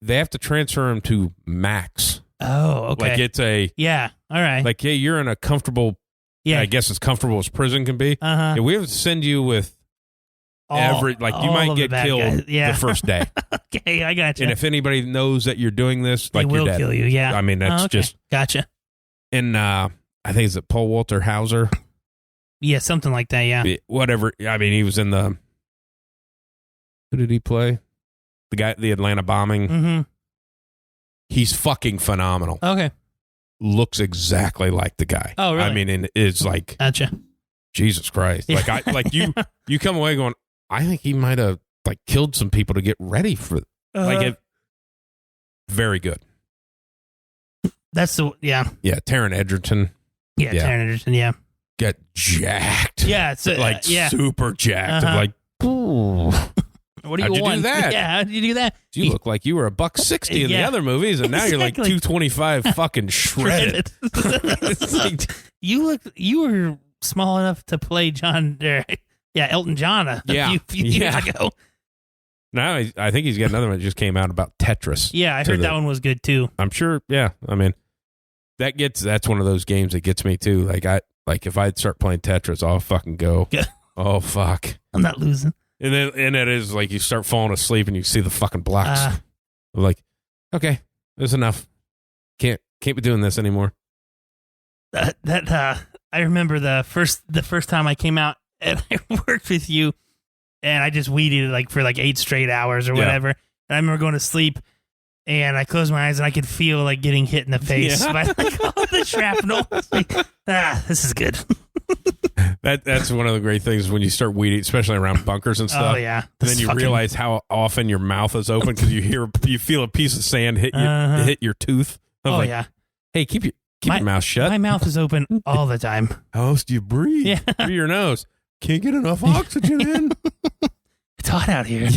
They have to transfer him to Max. Oh, okay. Like it's a... Yeah, all right. Like, hey, you're in a comfortable... Yeah. I guess as comfortable as prison can be. Uh-huh. Yeah, we have to send you with you might get killed the first day. Okay, I got you. And if anybody knows that you're doing this, like they will you're dead. Kill you, yeah. I mean, that's just... Gotcha. And I think it's Paul Walter Hauser. Yeah, something like that, yeah. Whatever. I mean, he was in the... Who did he play? The guy, the Atlanta bombing. Mm-hmm. He's fucking phenomenal. Okay. Looks exactly like the guy. Oh, really? I mean, and it's like... Gotcha. Jesus Christ. Yeah. Like you come away going, I think he might have like killed some people to get ready for very good. That's the Yeah, Taron Egerton. Yeah, Taron Egerton, yeah. Get jacked. Yeah, it's super jacked. Uh-huh. Like, what do you want? Do that? Yeah, how did you do that? You look like you were $160 in the other movies, and now you're like 225 fucking shredded. You were small enough to play Elton John a few years ago. Now I think he's got another one that just came out about Tetris. Yeah, I heard that one was good too. I'm sure. Yeah, I mean, that's one of those games that gets me too. Like if I'd start playing Tetris, I'll fucking go. Oh fuck, I'm not losing. And it is like you start falling asleep and you see the fucking blocks. Like, okay, that's enough. Can't be doing this anymore. I remember the first time I came out and I worked with you, and I just weeded like for like 8 straight hours or whatever. And I remember going to sleep, and I closed my eyes and I could feel like getting hit in the face by like all the shrapnel. Like, this is good. That's one of the great things when you start weeding, especially around bunkers and stuff. Oh yeah, and then you realize how often your mouth is open because you feel a piece of sand hit your tooth. Hey, keep your mouth shut. My mouth is open all the time. How else do you breathe? Yeah. Through your nose. Can't get enough oxygen in. It's hot out here.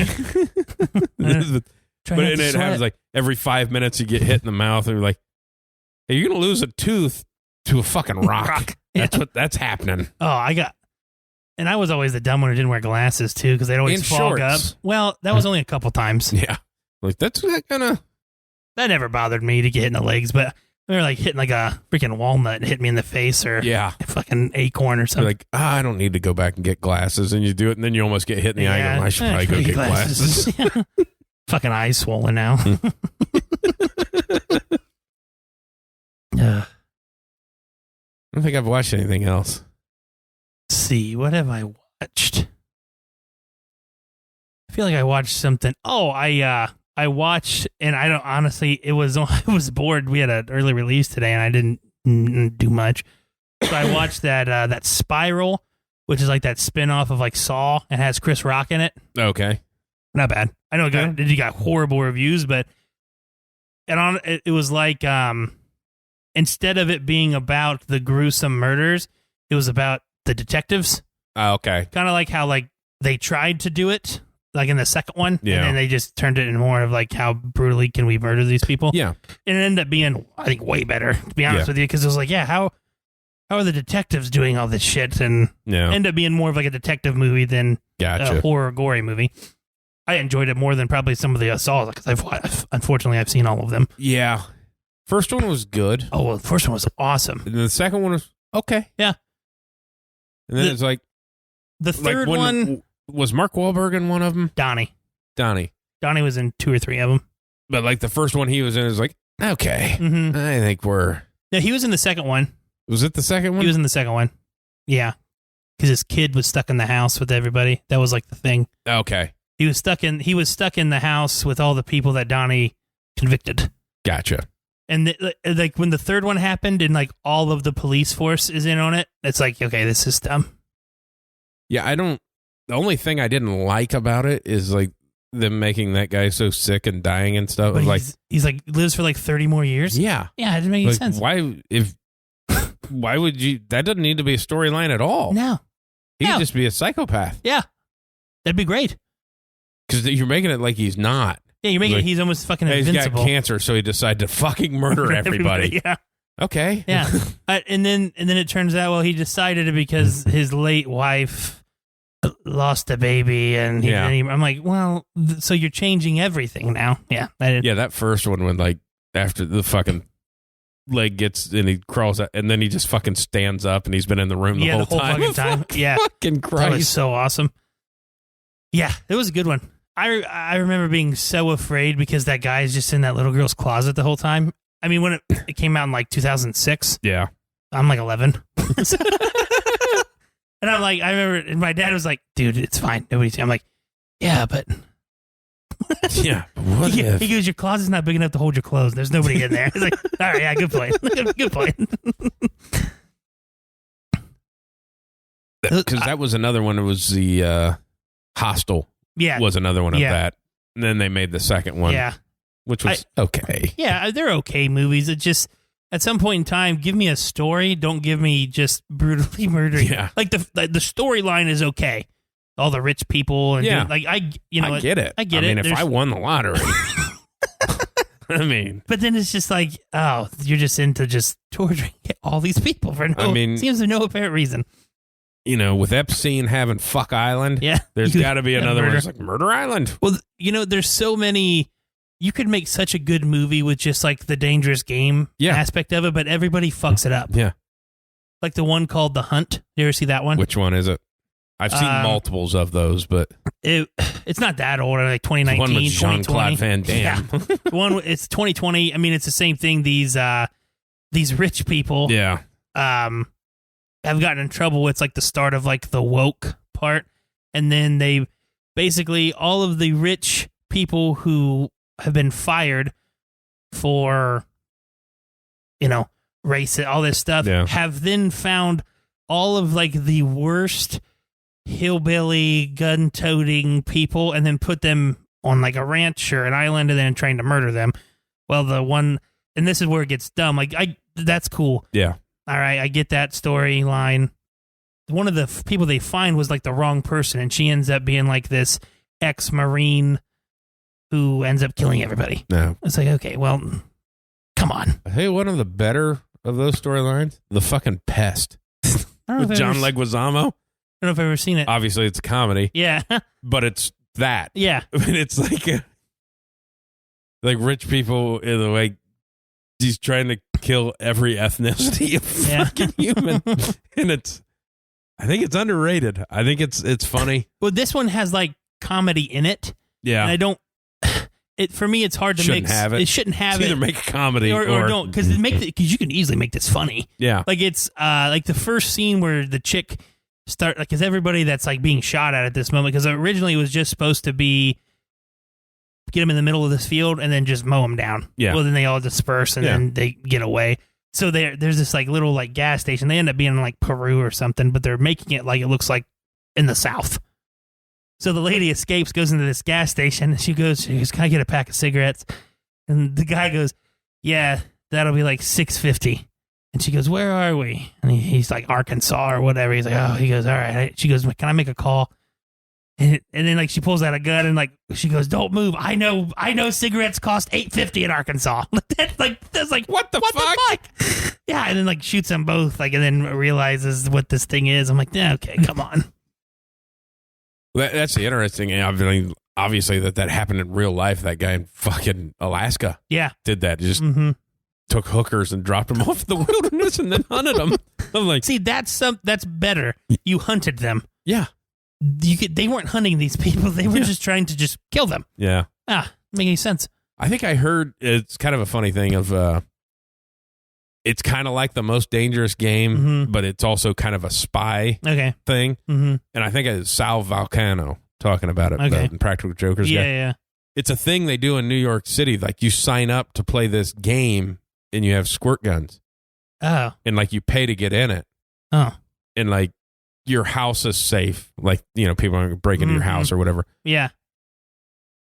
But it happens like every 5 minutes you get hit in the mouth and you're like, hey, you're going to lose a tooth to a fucking rock. That's happening. Oh, and I was always the dumb one who didn't wear glasses too because they'd always fog up. Well, that was only a couple times. Yeah. Like that's kind of... That never bothered me to get hit in the legs, but they were like hitting like a freaking walnut and hit me in the face or a fucking acorn or something. You're like, I don't need to go back and get glasses. And you do it, and then you almost get hit in the eye. And I should probably go get glasses. Fucking eyes swollen now. I don't think I've watched anything else. Let's see, what have I watched? I feel like I watched something. Oh, I watched, and I don't honestly. I was bored. We had an early release today, and I didn't do much. So I watched that Spiral, which is like that spinoff of like Saw, and has Chris Rock in it. Okay, not bad. I know it got horrible reviews, but it was like instead of it being about the gruesome murders, it was about the detectives. Okay, kind of like how like they tried to do it. Like in the second one, and then they just turned it in more of like how brutally can we murder these people? Yeah, and it ended up being I think way better to be honest with you because it was like how are the detectives doing all this shit and ended up being more of like a detective movie than a horror gory movie. I enjoyed it more than probably some of the Saws because unfortunately I've seen all of them. Yeah, first one was good. Oh, well, the first one was awesome. And the second one was okay. Yeah, and then it's like The third one was Mark Wahlberg in one of them. Donnie was in 2 or 3 of them. But like the first one he was in is like, okay, I think we're. No, he was in the second one. Was it the second one? He was in the second one. Yeah, because his kid was stuck in the house with everybody. That was like the thing. Okay. He was stuck in the house with all the people that Donnie convicted. Gotcha. And like when the third one happened and like all of the police force is in on it, it's like, okay, this is dumb. Yeah, the only thing I didn't like about it is like them making that guy so sick and dying and stuff. But like he's like lives for like 30 more years. Yeah. Yeah, it didn't make any sense. Why would you? That doesn't need to be a storyline at all. No. He'd just be a psychopath. Yeah. That'd be great. Because you're making it like he's not. Yeah, you're making it he's almost fucking invincible. He's got cancer, so he decided to fucking murder everybody. Yeah. Okay. Yeah. And then it turns out, well, he decided it because his late wife lost a baby, and I'm like, well, so you're changing everything now. Yeah. That first one when like after the fucking leg gets and he crawls out, and then he just fucking stands up, and he's been in the room the whole time. Fucking time. Yeah. Fucking Christ. That was so awesome. Yeah, it was a good one. I remember being so afraid because that guy is just in that little girl's closet the whole time. I mean, when it came out in like 2006. Yeah. I'm like 11. And I'm like, I remember, and my dad was like, dude, it's fine. Nobody's. I'm like, yeah, but. Yeah. What if? He goes, your closet's not big enough to hold your clothes. There's nobody in there. He's like, all right, yeah, good point. Good point. Because that was another one. It was the Hostel. Yeah. Was another one of that. And then they made the second one. Yeah. Which was okay. Yeah, they're okay movies. It just, at some point in time, give me a story. Don't give me just brutally murdering. Yeah. Like the storyline is okay. All the rich people. And I get it. I get it. I mean, if I won the lottery. I mean. But then it's just like, oh, you're just into just torturing all these people for seems to no apparent reason. You know, with Epstein having Fuck Island, there's got to be another one. It's like Murder Island. Well, there's so many. You could make such a good movie with just like the dangerous game aspect of it, but everybody fucks it up. Yeah. Like the one called The Hunt. You ever see that one? Which one is it? I've seen multiples of those, but it's not that old. Like 2019, one with Jean-Claude Van Damme. Yeah. One. It's 2020. I mean, it's the same thing. These rich people. Yeah. Have gotten in trouble. It's like the start of like the woke part, and then they basically all of the rich people who have been fired for race, all this stuff, have then found all of like the worst hillbilly gun-toting people, and then put them on like a ranch or an island, and then trying to murder them. Well, and this is where it gets dumb. Like that's cool. Yeah. All right, I get that storyline. One of the people they find was like the wrong person, and she ends up being like this ex-Marine who ends up killing everybody. No. It's like, okay, well, come on. Hey, one of the better of those storylines, The fucking Pest. With John Leguizamo. I don't know if I've ever seen it. Obviously, it's a comedy. Yeah. But it's that. Yeah. I mean, it's like rich people in the way he's trying to kill every ethnicity of fucking human. And I think it's underrated. I think it's funny. Well, this one has like comedy in it. Yeah. And for me, it's hard to shouldn't have it. It shouldn't have it's it. Either make a comedy or don't, because you can easily make this funny. Yeah. Like it's like the first scene where the chick because everybody that's like being shot at this moment, because originally it was just supposed to be get them in the middle of this field and then just mow them down. Yeah. Well, then they all disperse and then they get away. So there's this like little like gas station. They end up being in like Peru or something, but they're making it like it looks like in the South. So the lady escapes, goes into this gas station, and she goes, can I get a pack of cigarettes? And the guy goes, yeah, that'll be like $6.50. And she goes, where are we? And he's like, Arkansas or whatever. He's like, oh, he goes, all right. She goes, can I make a call? And then like she pulls out a gun and like she goes, don't move. I know cigarettes cost $8.50 in Arkansas. That's like what the fuck? Yeah, and then like shoots them both, like, and then realizes what this thing is. I'm like, yeah, okay, come on. That's the interesting thing. I mean, obviously that happened in real life. That guy in fucking Alaska, did that. Just took hookers and dropped them off the wilderness and then hunted them. I'm like, see, that's better. You hunted them. Yeah. they weren't hunting these people. They were just trying to just kill them. Yeah. Make any sense? I think I heard it's kind of a funny thing of it's kind of like the Most Dangerous Game, but it's also kind of a spy thing. And I think it's Sal Vulcano talking about it, the Practical Jokers guy. Yeah. It's a thing they do in New York City. Like, you sign up to play this game and you have squirt guns. Oh. And, like, you pay to get in it. Oh. And, like, your house is safe. Like, you know, people aren't going to break into your house or whatever. Yeah.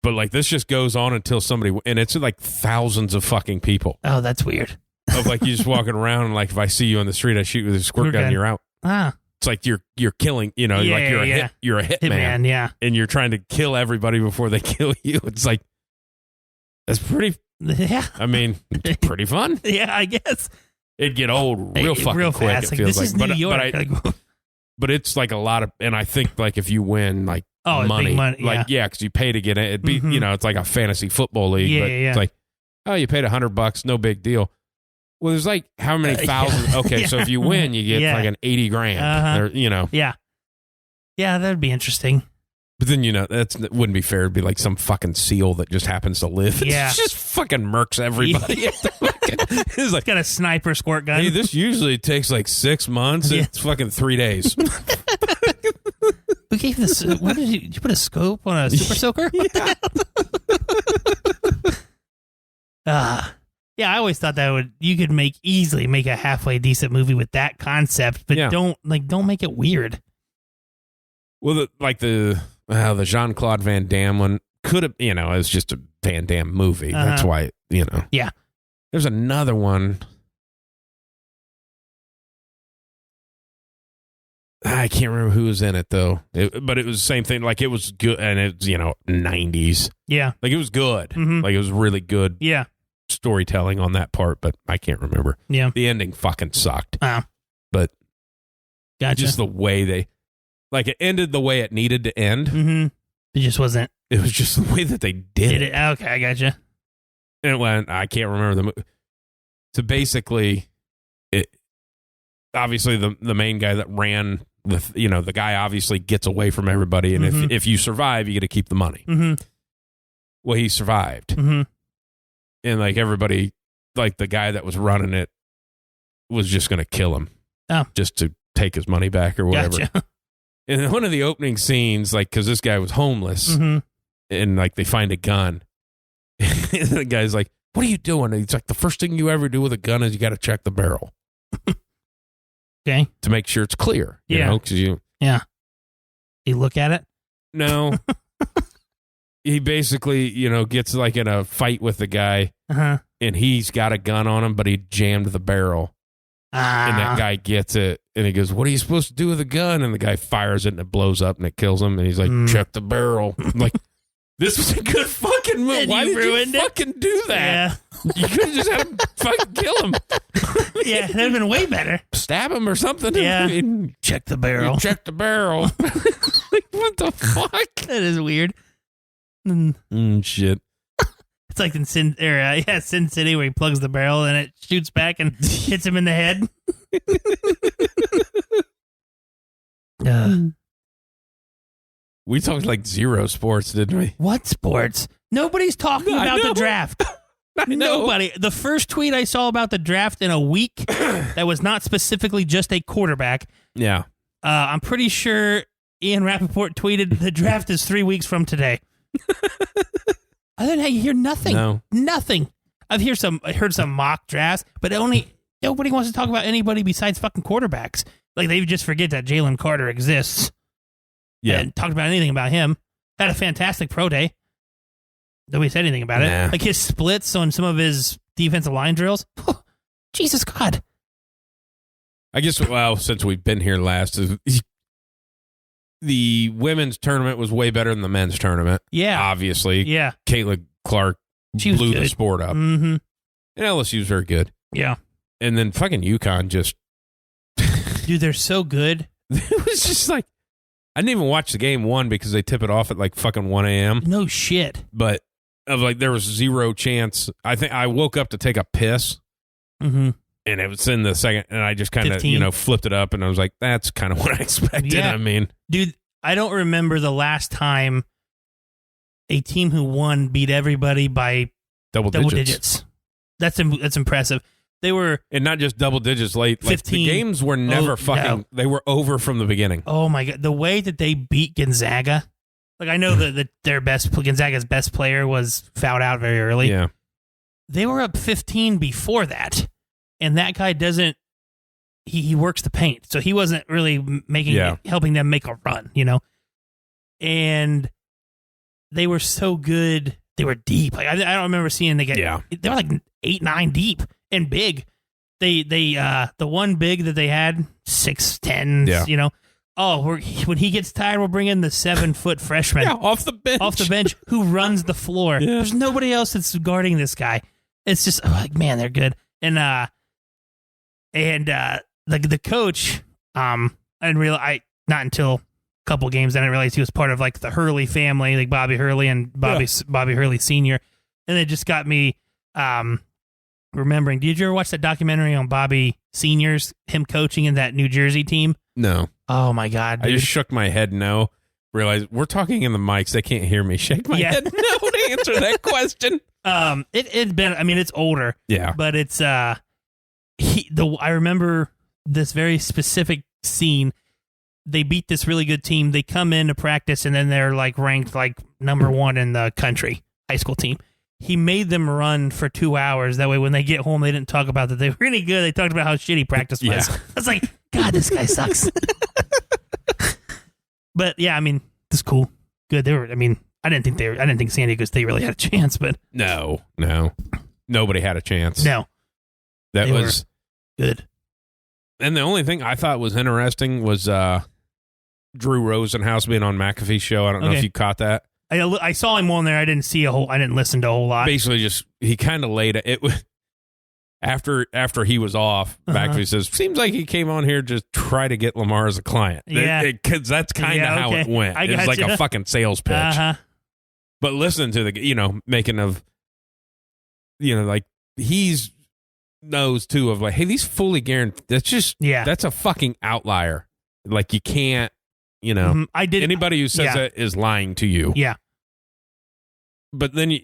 But, like, this just goes on until somebody, and it's like thousands of fucking people. Oh, that's weird. Of, like, you just walking around, and, like, if I see you on the street, I shoot you with a squirt gun and you're out. It's like you're killing, you know, like you're a hitman. Yeah. And you're trying to kill everybody before they kill you. It's like, that's pretty, I mean, it's pretty fun. Yeah, I guess. It'd get old real fucking quick, fast. it feels this like. Is New York. But it's like a lot of, and I think, like, if you win, like, money, like, because you pay to get in, it'd be, you know, it's like a fantasy football league, but it's like, oh, you paid $100, no big deal. Well, there's like how many thousands? Okay, so if you win, you get like an 80 grand, or, you know. Yeah, that'd be interesting. But then, you know, that wouldn't be fair. It'd be like some fucking seal that just happens to live. Yeah. It just fucking murks everybody. It's like, got a sniper squirt gun. Hey, this usually takes like 6 months. Yeah. It's fucking 3 days. We gave this. What did you put a scope on a super soaker? Yeah, I always thought that you could easily make a halfway decent movie with that concept, but don't make it weird. Well, the Jean-Claude Van Damme one could have, you know, it's just a Van Damme movie. That's why, you know. Yeah. There's another one. I can't remember who was in it, though. But it was the same thing. Like, it was good, and it was, you know, 90s. Yeah. Like, it was good. Like, it was really good. Yeah. Storytelling on that part, but I can't remember. Yeah. The ending fucking sucked. But gotcha. Just the way it ended the way it needed to end. It just wasn't. It was just the way that they did it. Okay, I gotcha. And it went, I can't remember the movie. So basically, obviously the main guy that ran the guy obviously gets away from everybody, and if you survive, you get to keep the money. Well, he survived. And, like, everybody, like, the guy that was running it was just going to kill him. Just to take his money back or whatever. Gotcha. And in one of the opening scenes, like, because this guy was homeless, and, like, they find a gun. And the guy's like, what are you doing? And he's like, the first thing you ever do with a gun is you got to check the barrel. Okay. To make sure it's clear. You know, 'cause you look at it? No. He basically, you know, gets like in a fight with the guy, and he's got a gun on him, but he jammed the barrel. And that guy gets it, and he goes, what are you supposed to do with a gun? And the guy fires it, and it blows up, and it kills him. And he's like, check the barrel. I'm like, this was a good fucking movie. Why did you fucking do that? Yeah. You could have just had him fucking kill him. Yeah, that'd have been way better. Stab him or something. Yeah. I mean, check the barrel. Check the barrel. Like, what the fuck? That is weird. Shit. It's like in Sin City, where he plugs the barrel and it shoots back and hits him in the head. We talked like zero sports, didn't we? What sports? Nobody's talking about the draft. Nobody. The first tweet I saw about the draft in a week that was not specifically just a quarterback. Yeah. I'm pretty sure Ian Rappaport tweeted the draft is 3 weeks from today. Other than that, you hear nothing. No. Nothing. I heard some mock drafts, but nobody wants to talk about anybody besides fucking quarterbacks. Like, they just forget that Jalen Carter exists. Yeah. And talked about anything about him. Had a fantastic pro day. Nobody said anything about it. Like, his splits on some of his defensive line drills. Oh, Jesus God. I guess, well, since we've been here last, the women's tournament was way better than the men's tournament. Yeah. Obviously. Yeah. Caitlin Clark blew the sport up. Mm-hmm. And LSU was very good. Yeah. And then fucking UConn just... Dude, they're so good. It was just like... I didn't even watch the game, one, because they tip it off at like fucking 1 a.m. No shit. But there was zero chance. I think I woke up to take a piss. Mm-hmm. And it was in the second, and I just kind of, flipped it up, and I was like, that's kind of what I expected. Yeah. I mean. Dude, I don't remember the last time a team who won beat everybody by double digits. That's impressive. They were... And not just double digits late. 15. Like the games were never They were over from the beginning. Oh, my God. The way that they beat Gonzaga... Like, I know that Gonzaga's best player was fouled out very early. Yeah. They were up 15 before that. And that guy doesn't... He works the paint. So he wasn't really helping them make a run, And they were so good. They were deep. Like I don't remember seeing they were like 8-9 deep and big. The one big that they had 6'10", when he gets tired, we'll bring in the 7-foot freshman. Yeah, off the bench who runs the floor. Yeah. There's nobody else that's guarding this guy. It's just like, man, they're good. And the coach, I didn't realize not until a couple games I didn't realize he was part of like the Hurley family, like Bobby Hurley and Bobby Hurley Sr. And it just got me remembering. Did you ever watch that documentary on Bobby Sr.'s, him coaching in that New Jersey team? No. Oh, my God, dude. I just shook my head no. Realized we're talking in the mics. They can't hear me. Shake my head no to answer that question. It's been, I mean, it's older. Yeah. But it's, I remember this very specific scene. They beat this really good team. They come into practice, and then they're like ranked like number 1 in the country, high school team. He made them run for 2 hours. That way, when they get home, they didn't talk about that they were really good. They talked about how shitty practice was. I was like, God, this guy sucks. But yeah, I mean, this is cool. Good. They were. I mean, I didn't think San Diego State really had a chance, but no, nobody had a chance. No, that was good. And the only thing I thought was interesting was Drew Rosenhaus being on McAfee's show. I don't know if you caught that. I saw him on there. I didn't listen to a whole lot. Basically, just he kind of laid it. After he was off, McAfee says, seems like he came on here just try to get Lamar as a client. Yeah. Because that's kind of how it went. It was like a fucking sales pitch. Uh-huh. But listen to the, making of, like he's knows too of like, hey, these fully guaranteed, that's a fucking outlier. Like you can't, anybody who says that is lying to you. Yeah. But then,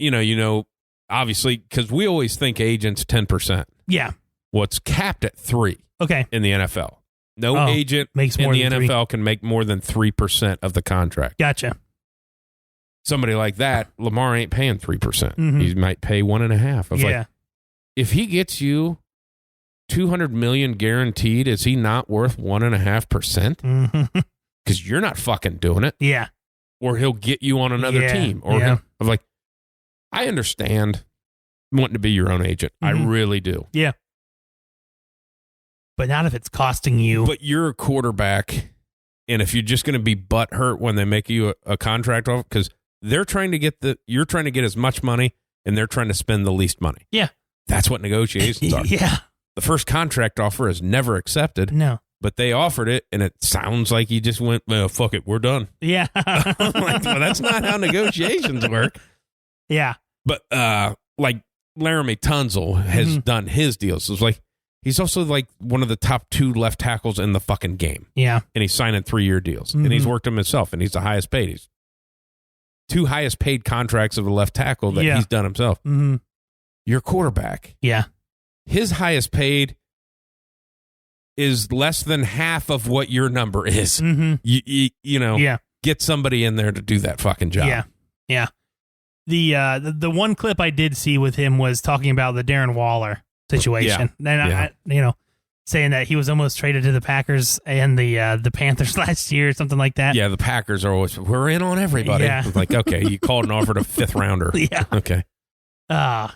obviously, because we always think agents 10%. Yeah. What's capped at 3%. Okay. In the NFL. No agent makes in more the than NFL can make more than 3% of the contract. Gotcha. Somebody like that, Lamar ain't paying 3%. Mm-hmm. He might pay 1.5%. Like, if he gets you $200 million guaranteed, is he not worth 1.5%? Mm-hmm. Because you're not fucking doing it. Yeah. Or he'll get you on another team. Or I'm like, I understand wanting to be your own agent. Mm-hmm. I really do. Yeah. But not if it's costing you. But you're a quarterback, and if you're just going to be butthurt when they make you a contract off, because you're trying to get as much money, and they're trying to spend the least money. Yeah. That's what negotiations are. Yeah. The first contract offer is never accepted. No. But they offered it, and it sounds like he just went, well, fuck it, we're done. Yeah. I'm like, well, that's not how negotiations work. Yeah. But like Laramie Tunzel has done his deals. So it's like he's also like one of the top 2 left tackles in the fucking game. Yeah. And he's signing 3-year deals. And he's worked them himself, and he's the highest paid. He's 2 highest paid contracts of a left tackle that he's done himself. Mm-hmm. Your quarterback. Yeah. His highest paid is less than half of what your number is. Mm-hmm. You get somebody in there to do that fucking job. Yeah. Yeah. The one clip I did see with him was talking about the Darren Waller situation. And I saying that he was almost traded to the Packers and the Panthers last year or something like that. Yeah, the Packers are always, we're in on everybody. Yeah. Like, okay, you called and offered a 5th rounder. Yeah. Okay. Well,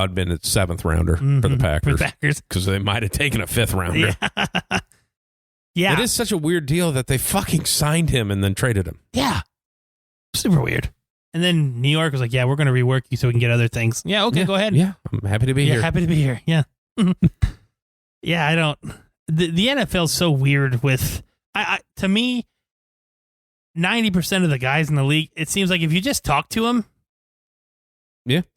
it'd been a 7th rounder for the Packers. Because they might have taken a 5th rounder. Yeah. Yeah. It is such a weird deal that they fucking signed him and then traded him. Yeah. Super weird. And then New York was like, yeah, we're going to rework you so we can get other things. Yeah, okay, go ahead. Yeah, I'm happy to be here. Happy to be here. Yeah. Yeah, I don't. The NFL's so weird with, to me, 90% of the guys in the league, it seems like if you just talk to them,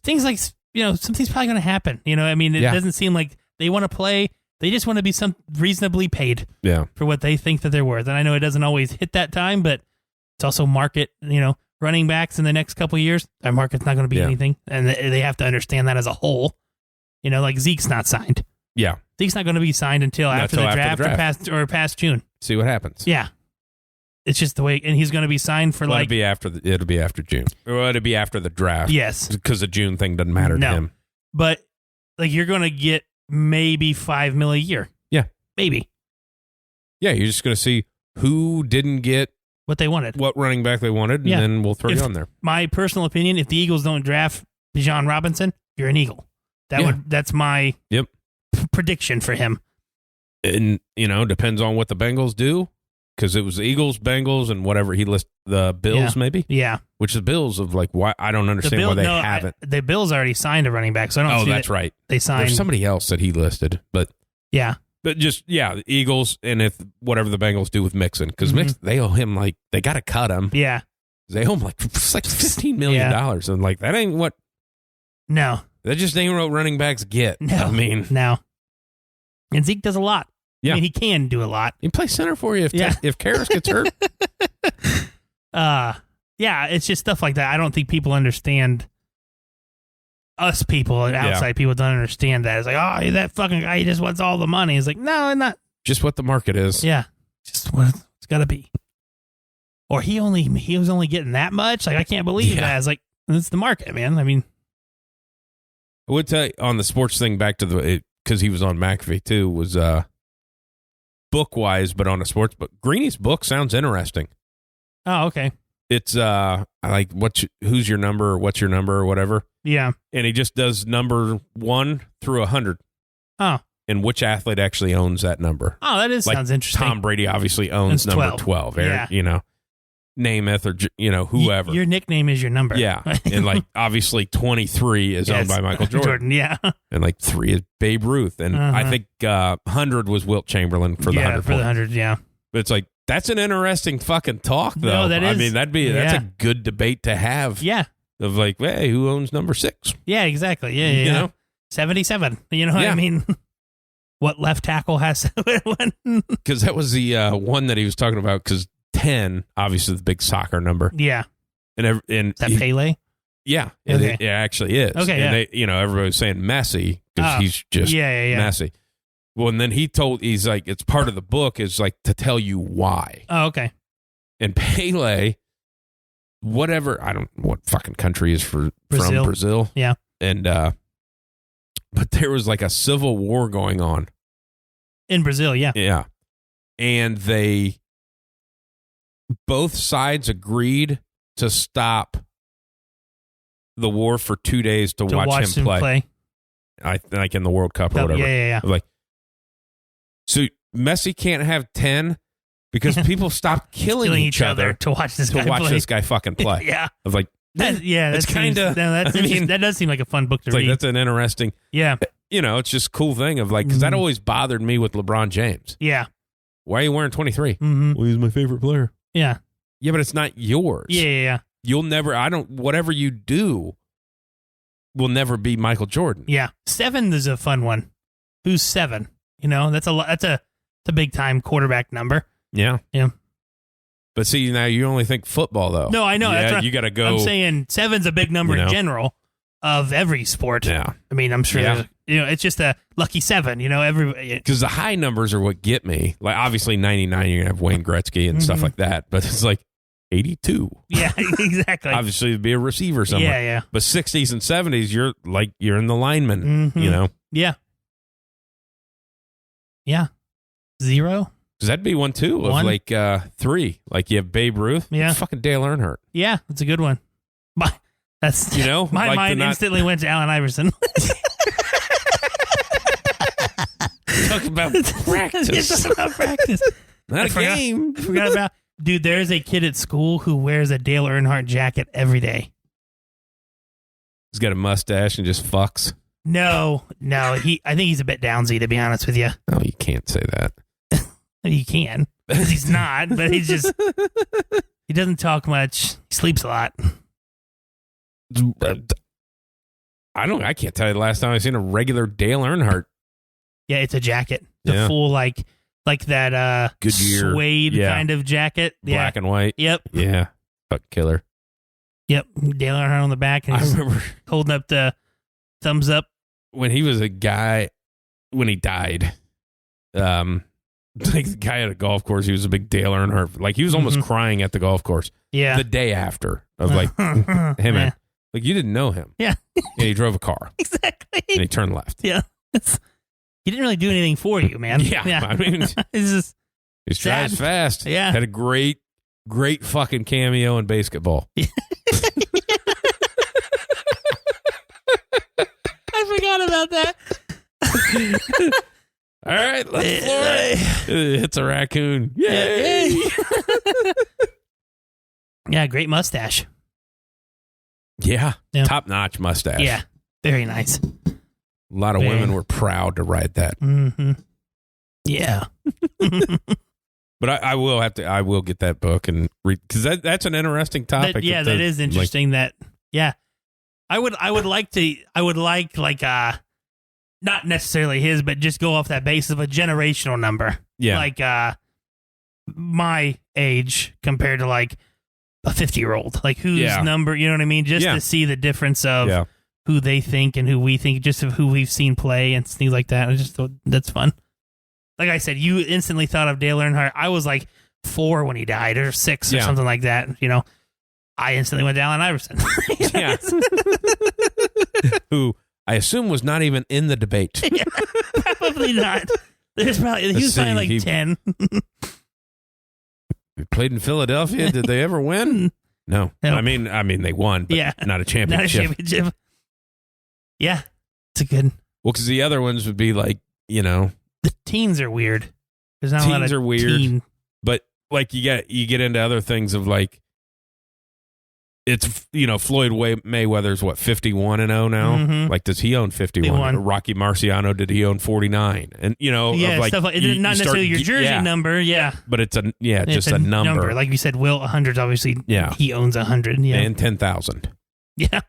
things like, something's probably going to happen. I mean, it doesn't seem like they want to play. They just want to be reasonably paid for what they think that they're worth. And I know it doesn't always hit that time, but It's also market, running backs in the next couple of years. Their market's not going to be anything. And they have to understand that as a whole. Like Zeke's not signed. Yeah. Zeke's not going to be signed until after the draft. Or past June. See what happens. Yeah. It's just the way, and he's going to be signed for it'll be after June. Or it'll be after the draft. Yes. Because the June thing doesn't matter to him. But you're going to get maybe $5 million a year. Yeah. Maybe. Yeah, you're just going to see who didn't get what they wanted, what running back they wanted, and then we'll throw you on there. My personal opinion, if the Eagles don't draft Bijan Robinson, you're an Eagle. That's my prediction for him. And, depends on what the Bengals do, because it was the Eagles, Bengals, and whatever he listed, the Bills maybe? Yeah. Which the Bills of why I don't understand why they haven't. The Bills already signed a running back, so I don't see that's right. They signed. There's somebody else that he listed, but. Yeah. But just, the Eagles, and if whatever the Bengals do with Mixon, because Mixon, they owe him, they got to cut him. Yeah. They owe him $15 million. And that ain't what. No. That just ain't what running backs get. No. No. And Zeke does a lot. Yeah. He can do a lot. He can play center for you if Karras gets hurt. It's just stuff like that. I don't think people understand. Us people, outside people don't understand that. It's that fucking guy, he just wants all the money. It's no, not. Just what the market is. Yeah. Just what it's got to be. Or he was only getting that much? I can't believe that. It's it's the market, man. I mean. I would tell you on the sports thing back to because he was on McAfee too, was book-wise, but on a sports book. Greeny's book sounds interesting. Oh, okay. It's who's your number or what's your number or whatever. Yeah. And he just does number 1 through 100. Oh. And which athlete actually owns that number. Oh, that sounds interesting. Tom Brady obviously owns number 12. Namath or, whoever. Your nickname is your number. Yeah. And obviously 23 is owned by Michael Jordan. Yeah. And 3 is Babe Ruth. And I think 100 was Wilt Chamberlain for the 100. For the 100, yeah. But it's that's an interesting fucking talk, though. No, that is. I mean, that's a good debate to have. Yeah. Of hey, who owns number 6? Yeah, exactly. Yeah, yeah. You know? 77. You know what I mean? What left tackle has because that was the one that he was talking about, because 10, obviously the big soccer number. Yeah. And is that Pele? Yeah. Okay. It actually is. Okay, and they, everybody was saying Messi because he's just Messi. Well, and then he's it's part of the book is to tell you why. Oh, okay. And Pele, whatever, I don't know what fucking country is from Brazil. Yeah. And, but there was a civil war going on. In Brazil, yeah. Yeah. And both sides agreed to stop the war for 2 days to watch him play. I think in the World Cup or whatever. Yeah. So Messi can't have 10 because people stopped killing each other to watch this guy fucking play. Yeah. I was that's kind of. That does seem like a fun book to read. That's an interesting. Yeah. It's just a cool thing of because that always bothered me with LeBron James. Yeah. Why are you wearing 23? Mm-hmm. Well, he's my favorite player. Yeah. Yeah, but it's not yours. Yeah. You'll never. Whatever you do will never be Michael Jordan. Yeah. 7 is a fun one. Who's 7? That's a big time quarterback number. Yeah. Yeah. But see, now you only think football, though. No, I know. Yeah, that's you got to go. I'm saying 7's a big number in general of every sport. Yeah. I mean, I'm sure, it's just a lucky 7, everybody. Because the high numbers are what get me. Obviously, 99, you're going to have Wayne Gretzky and stuff like that. But it's 82. Yeah, exactly. Obviously, it'd be a receiver somewhere. Yeah. But 60s and 70s, you're in the lineman, Yeah. Yeah. 0? Because that'd be one, too, of 3. You have Babe Ruth. Yeah. Fucking Dale Earnhardt. Yeah, that's a good one. That's my mind instantly went to Allen Iverson. Talk about practice. Not a game. I forgot about. Dude, there's a kid at school who wears a Dale Earnhardt jacket every day. He's got a mustache and just fucks. No. I think he's a bit downsy, to be honest with you. Oh, you can't say that. You can, because he's not, but he's just, he doesn't talk much. He sleeps a lot. I can't tell you the last time I've seen a regular Dale Earnhardt. Yeah, it's a jacket. The full, like that Goodyear suede kind of jacket. Black and white. Yep. Yeah. Fuck killer. Yep. Dale Earnhardt on the back, and he's holding up the thumbs up. When he was a guy, when he died, like the guy at a golf course, he was a big Dale Earnhardt. Like he was almost crying at the golf course. Yeah. The day after of like him and like you didn't know him. Yeah. And he drove a car. Exactly. And he turned left. Yeah. He didn't really do anything for you, man. Yeah. I mean, it's just he drives fast. Yeah. Had a great fucking cameo in basketball. I forgot about that. All right, let's floor it. It's a raccoon. Yay! Yeah, great mustache. Yeah. Top-notch mustache. Yeah, very nice. A lot of women were proud to ride that. Mm-hmm. Yeah. But I will get that book and read, because that's an interesting topic. That is interesting. I would like not necessarily his, but just go off that base of a generational number. Yeah. Like my age compared to like a 50-year-old. Like whose number, you know what I mean? Just to see the difference of who they think and who we think, just of who we've seen play and things like that. I just thought that's fun. Like I said, you instantly thought of Dale Earnhardt. I was like 4 when he died, or 6 or something like that. You know, I instantly went to Allen Iverson. Yeah. Who I assume was not even in the debate. Yeah, probably not. There's probably he was probably like 10. He played in Philadelphia. Did they ever win? No. I mean they won, but not a championship. Not a championship. Yeah, it's a good. Well, because the other ones would be like, you know, the teens are weird. There's not teens a lot of are weird, but like you get into other things of like, it's, you know, Floyd Mayweather's what, 51-0 now? Mm-hmm. Like, does he own 51? Rocky Marciano, did he own 49? And you know, of like, stuff like not necessarily your jersey number, but it's just a number. Like you said, Will 100's obviously, he owns 100, and 10,000. Yeah,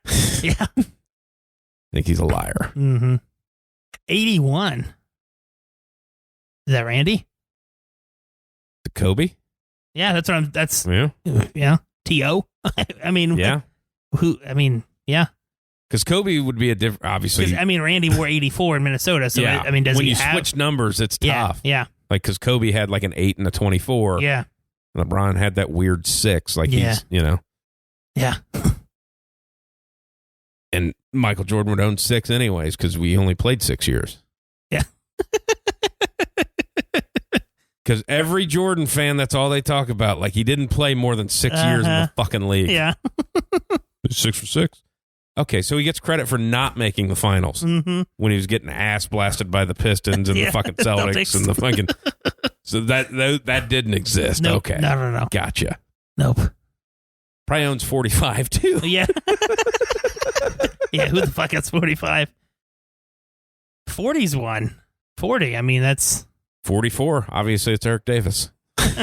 yeah. I think he's a liar. Mm-hmm. 81. Is that Randy? The Kobe? Yeah, that's what I'm. That's yeah. T.O. I mean, who? I mean, yeah. Because Kobe would be a different, obviously. I mean, Randy wore 84 in Minnesota, so I mean, does when he you have... switch numbers, it's tough. Yeah. Like, because Kobe had like an 8 and a 24. Yeah. LeBron had that weird 6. Like he's, you know. Yeah. And Michael Jordan would own 6 anyways, because we only played 6 years. Yeah. Because every Jordan fan, that's all they talk about. Like, he didn't play more than 6 years in the fucking league. Yeah. 6 for 6. Okay, so he gets credit for not making the finals when he was getting ass blasted by the Pistons and the fucking Celtics and the fucking... So that didn't exist. Nope. Okay. No. Gotcha. Nope. Probably owns 45, too. Yeah. Yeah, who the fuck has 45? 40's one. 40, I mean, that's... 44. Obviously, it's Eric Davis. He's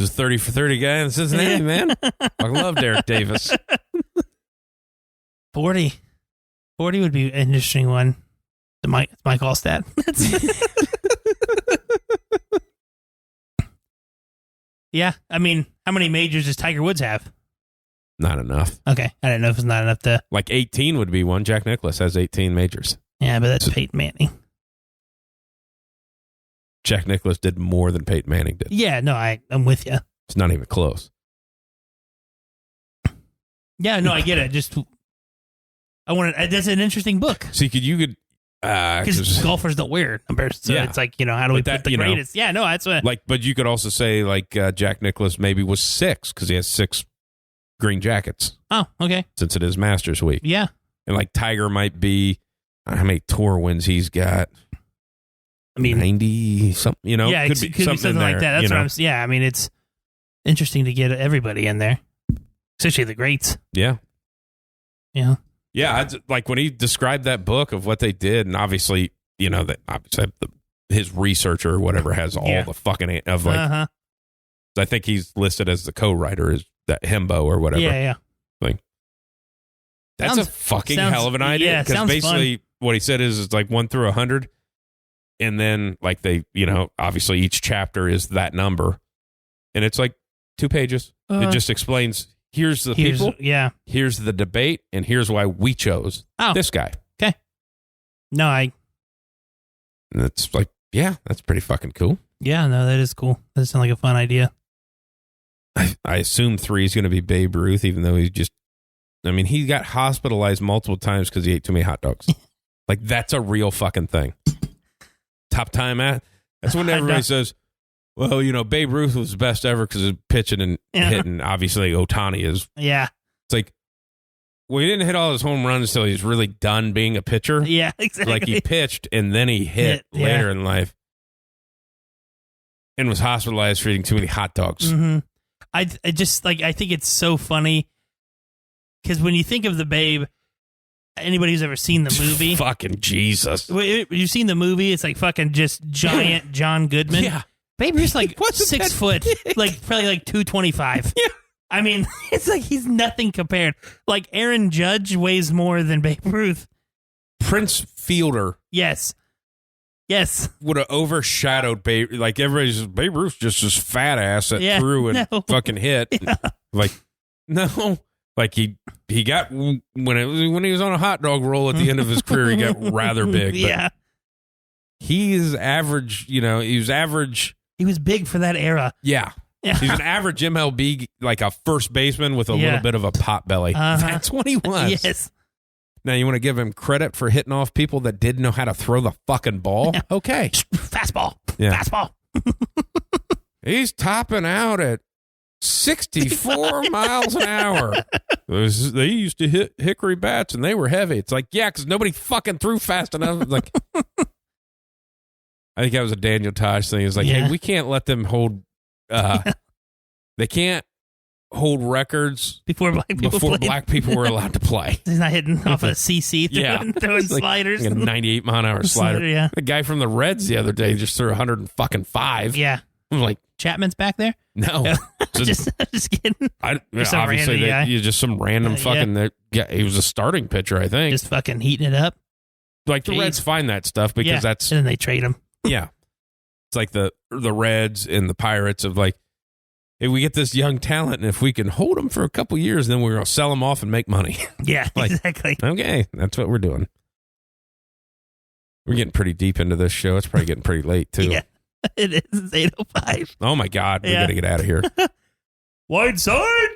a 30 for 30 guy in Cincinnati, man. I loved Eric Davis. 40 would be an interesting one. It's Mike Allstat. Yeah, I mean, how many majors does Tiger Woods have? Not enough. Okay, I didn't know if it's not enough to... Like 18 would be one. Jack Nicklaus has 18 majors. Yeah, but that's Peyton Manning. Jack Nicklaus did more than Peyton Manning did. Yeah, no, I'm with you. It's not even close. Yeah, no, I get it. Just, I want to... That's an interesting book. See, because golfers don't wear numbers, so it's like, you know, how do we put the greatest? Yeah, no, that's what... Like, but you could also say, like, Jack Nicklaus maybe was 6, because he has 6 green jackets. Oh, okay. Since it is Masters Week. Yeah. And, like, Tiger might be... how many tour wins he's got? I mean, 90 something, you know? Yeah, could be something like that. That's what I'm... Yeah, I mean, it's interesting to get everybody in there, especially the greats. Yeah. Yeah. Yeah, like when he described that book of what they did, and obviously, you know, that obviously his researcher or whatever has all the fucking of like. I think he's listed as the co-writer, is that Hembo or whatever. Yeah. Like, that's a fucking hell of an idea. Because basically, what he said is it's like 1 through 100. And then like they, obviously each chapter is that number. And it's like 2 pages. It just explains, here's the people. Yeah. Here's the debate. And here's why we chose this guy. Okay. No, And it's like, yeah, that's pretty fucking cool. Yeah, no, that is cool. That sounds like a fun idea. I assume 3 is going to be Babe Ruth, even though he got hospitalized multiple times because he ate too many hot dogs. Like, that's a real fucking thing. Top time at. That's when everybody says, well, Babe Ruth was the best ever because of pitching and hitting. Obviously, Ohtani is. Yeah. It's like, well, he didn't hit all his home runs until he's really done being a pitcher. Yeah, exactly. Like, he pitched and then he hit later in life and was hospitalized for eating too many hot dogs. Mm-hmm. I just, I think it's so funny because when you think of the Babe, anybody who's ever seen the movie. Fucking Jesus. You've seen the movie, it's like fucking just giant John Goodman. Yeah. Babe Ruth's like 6 foot, like probably like 225. Yeah. I mean, it's like he's nothing compared. Like Aaron Judge weighs more than Babe Ruth. Prince Fielder. Yes. Would have overshadowed Babe. Like everybody's Babe Ruth's just this fat ass that threw and fucking hit. Yeah. Like, no. Like he got when he was on a hot dog roll at the end of his career, he got rather big. But yeah. He is average, he was average. He was big for that era. Yeah. He's an average MLB, like a first baseman with a little bit of a pot belly. That's what he was. Yes. Now, you want to give him credit for hitting off people that didn't know how to throw the fucking ball? Yeah. Okay. Fastball. Yeah. Fastball. He's topping out at 64 miles an hour. They used to hit hickory bats and they were heavy. It's like, yeah, because nobody fucking threw fast enough. Like, I think that was a Daniel Tosh thing. It's like, hey, we can't let them hold. They can't hold records before black people were allowed to play. He's not hitting off a CC throwing sliders. Like a 98 mile an hour slider. Yeah. The guy from the Reds the other day just threw 105. Yeah. I'm like, Chapman's back there? No. just kidding. Obviously, you're just some random fucking. He was a starting pitcher, I think. Just fucking heating it up. Like the Reds find that stuff because that's. And then they trade him. Yeah. It's like the Reds and the Pirates of like, hey, we get this young talent, and if we can hold them for a couple years, then we're going to sell them off and make money. Yeah, like, exactly. Okay, that's what we're doing. We're getting pretty deep into this show. It's probably getting pretty late, too. Yeah, it is. It's 8:05. Oh, my God. We got to get out of here. WideSide.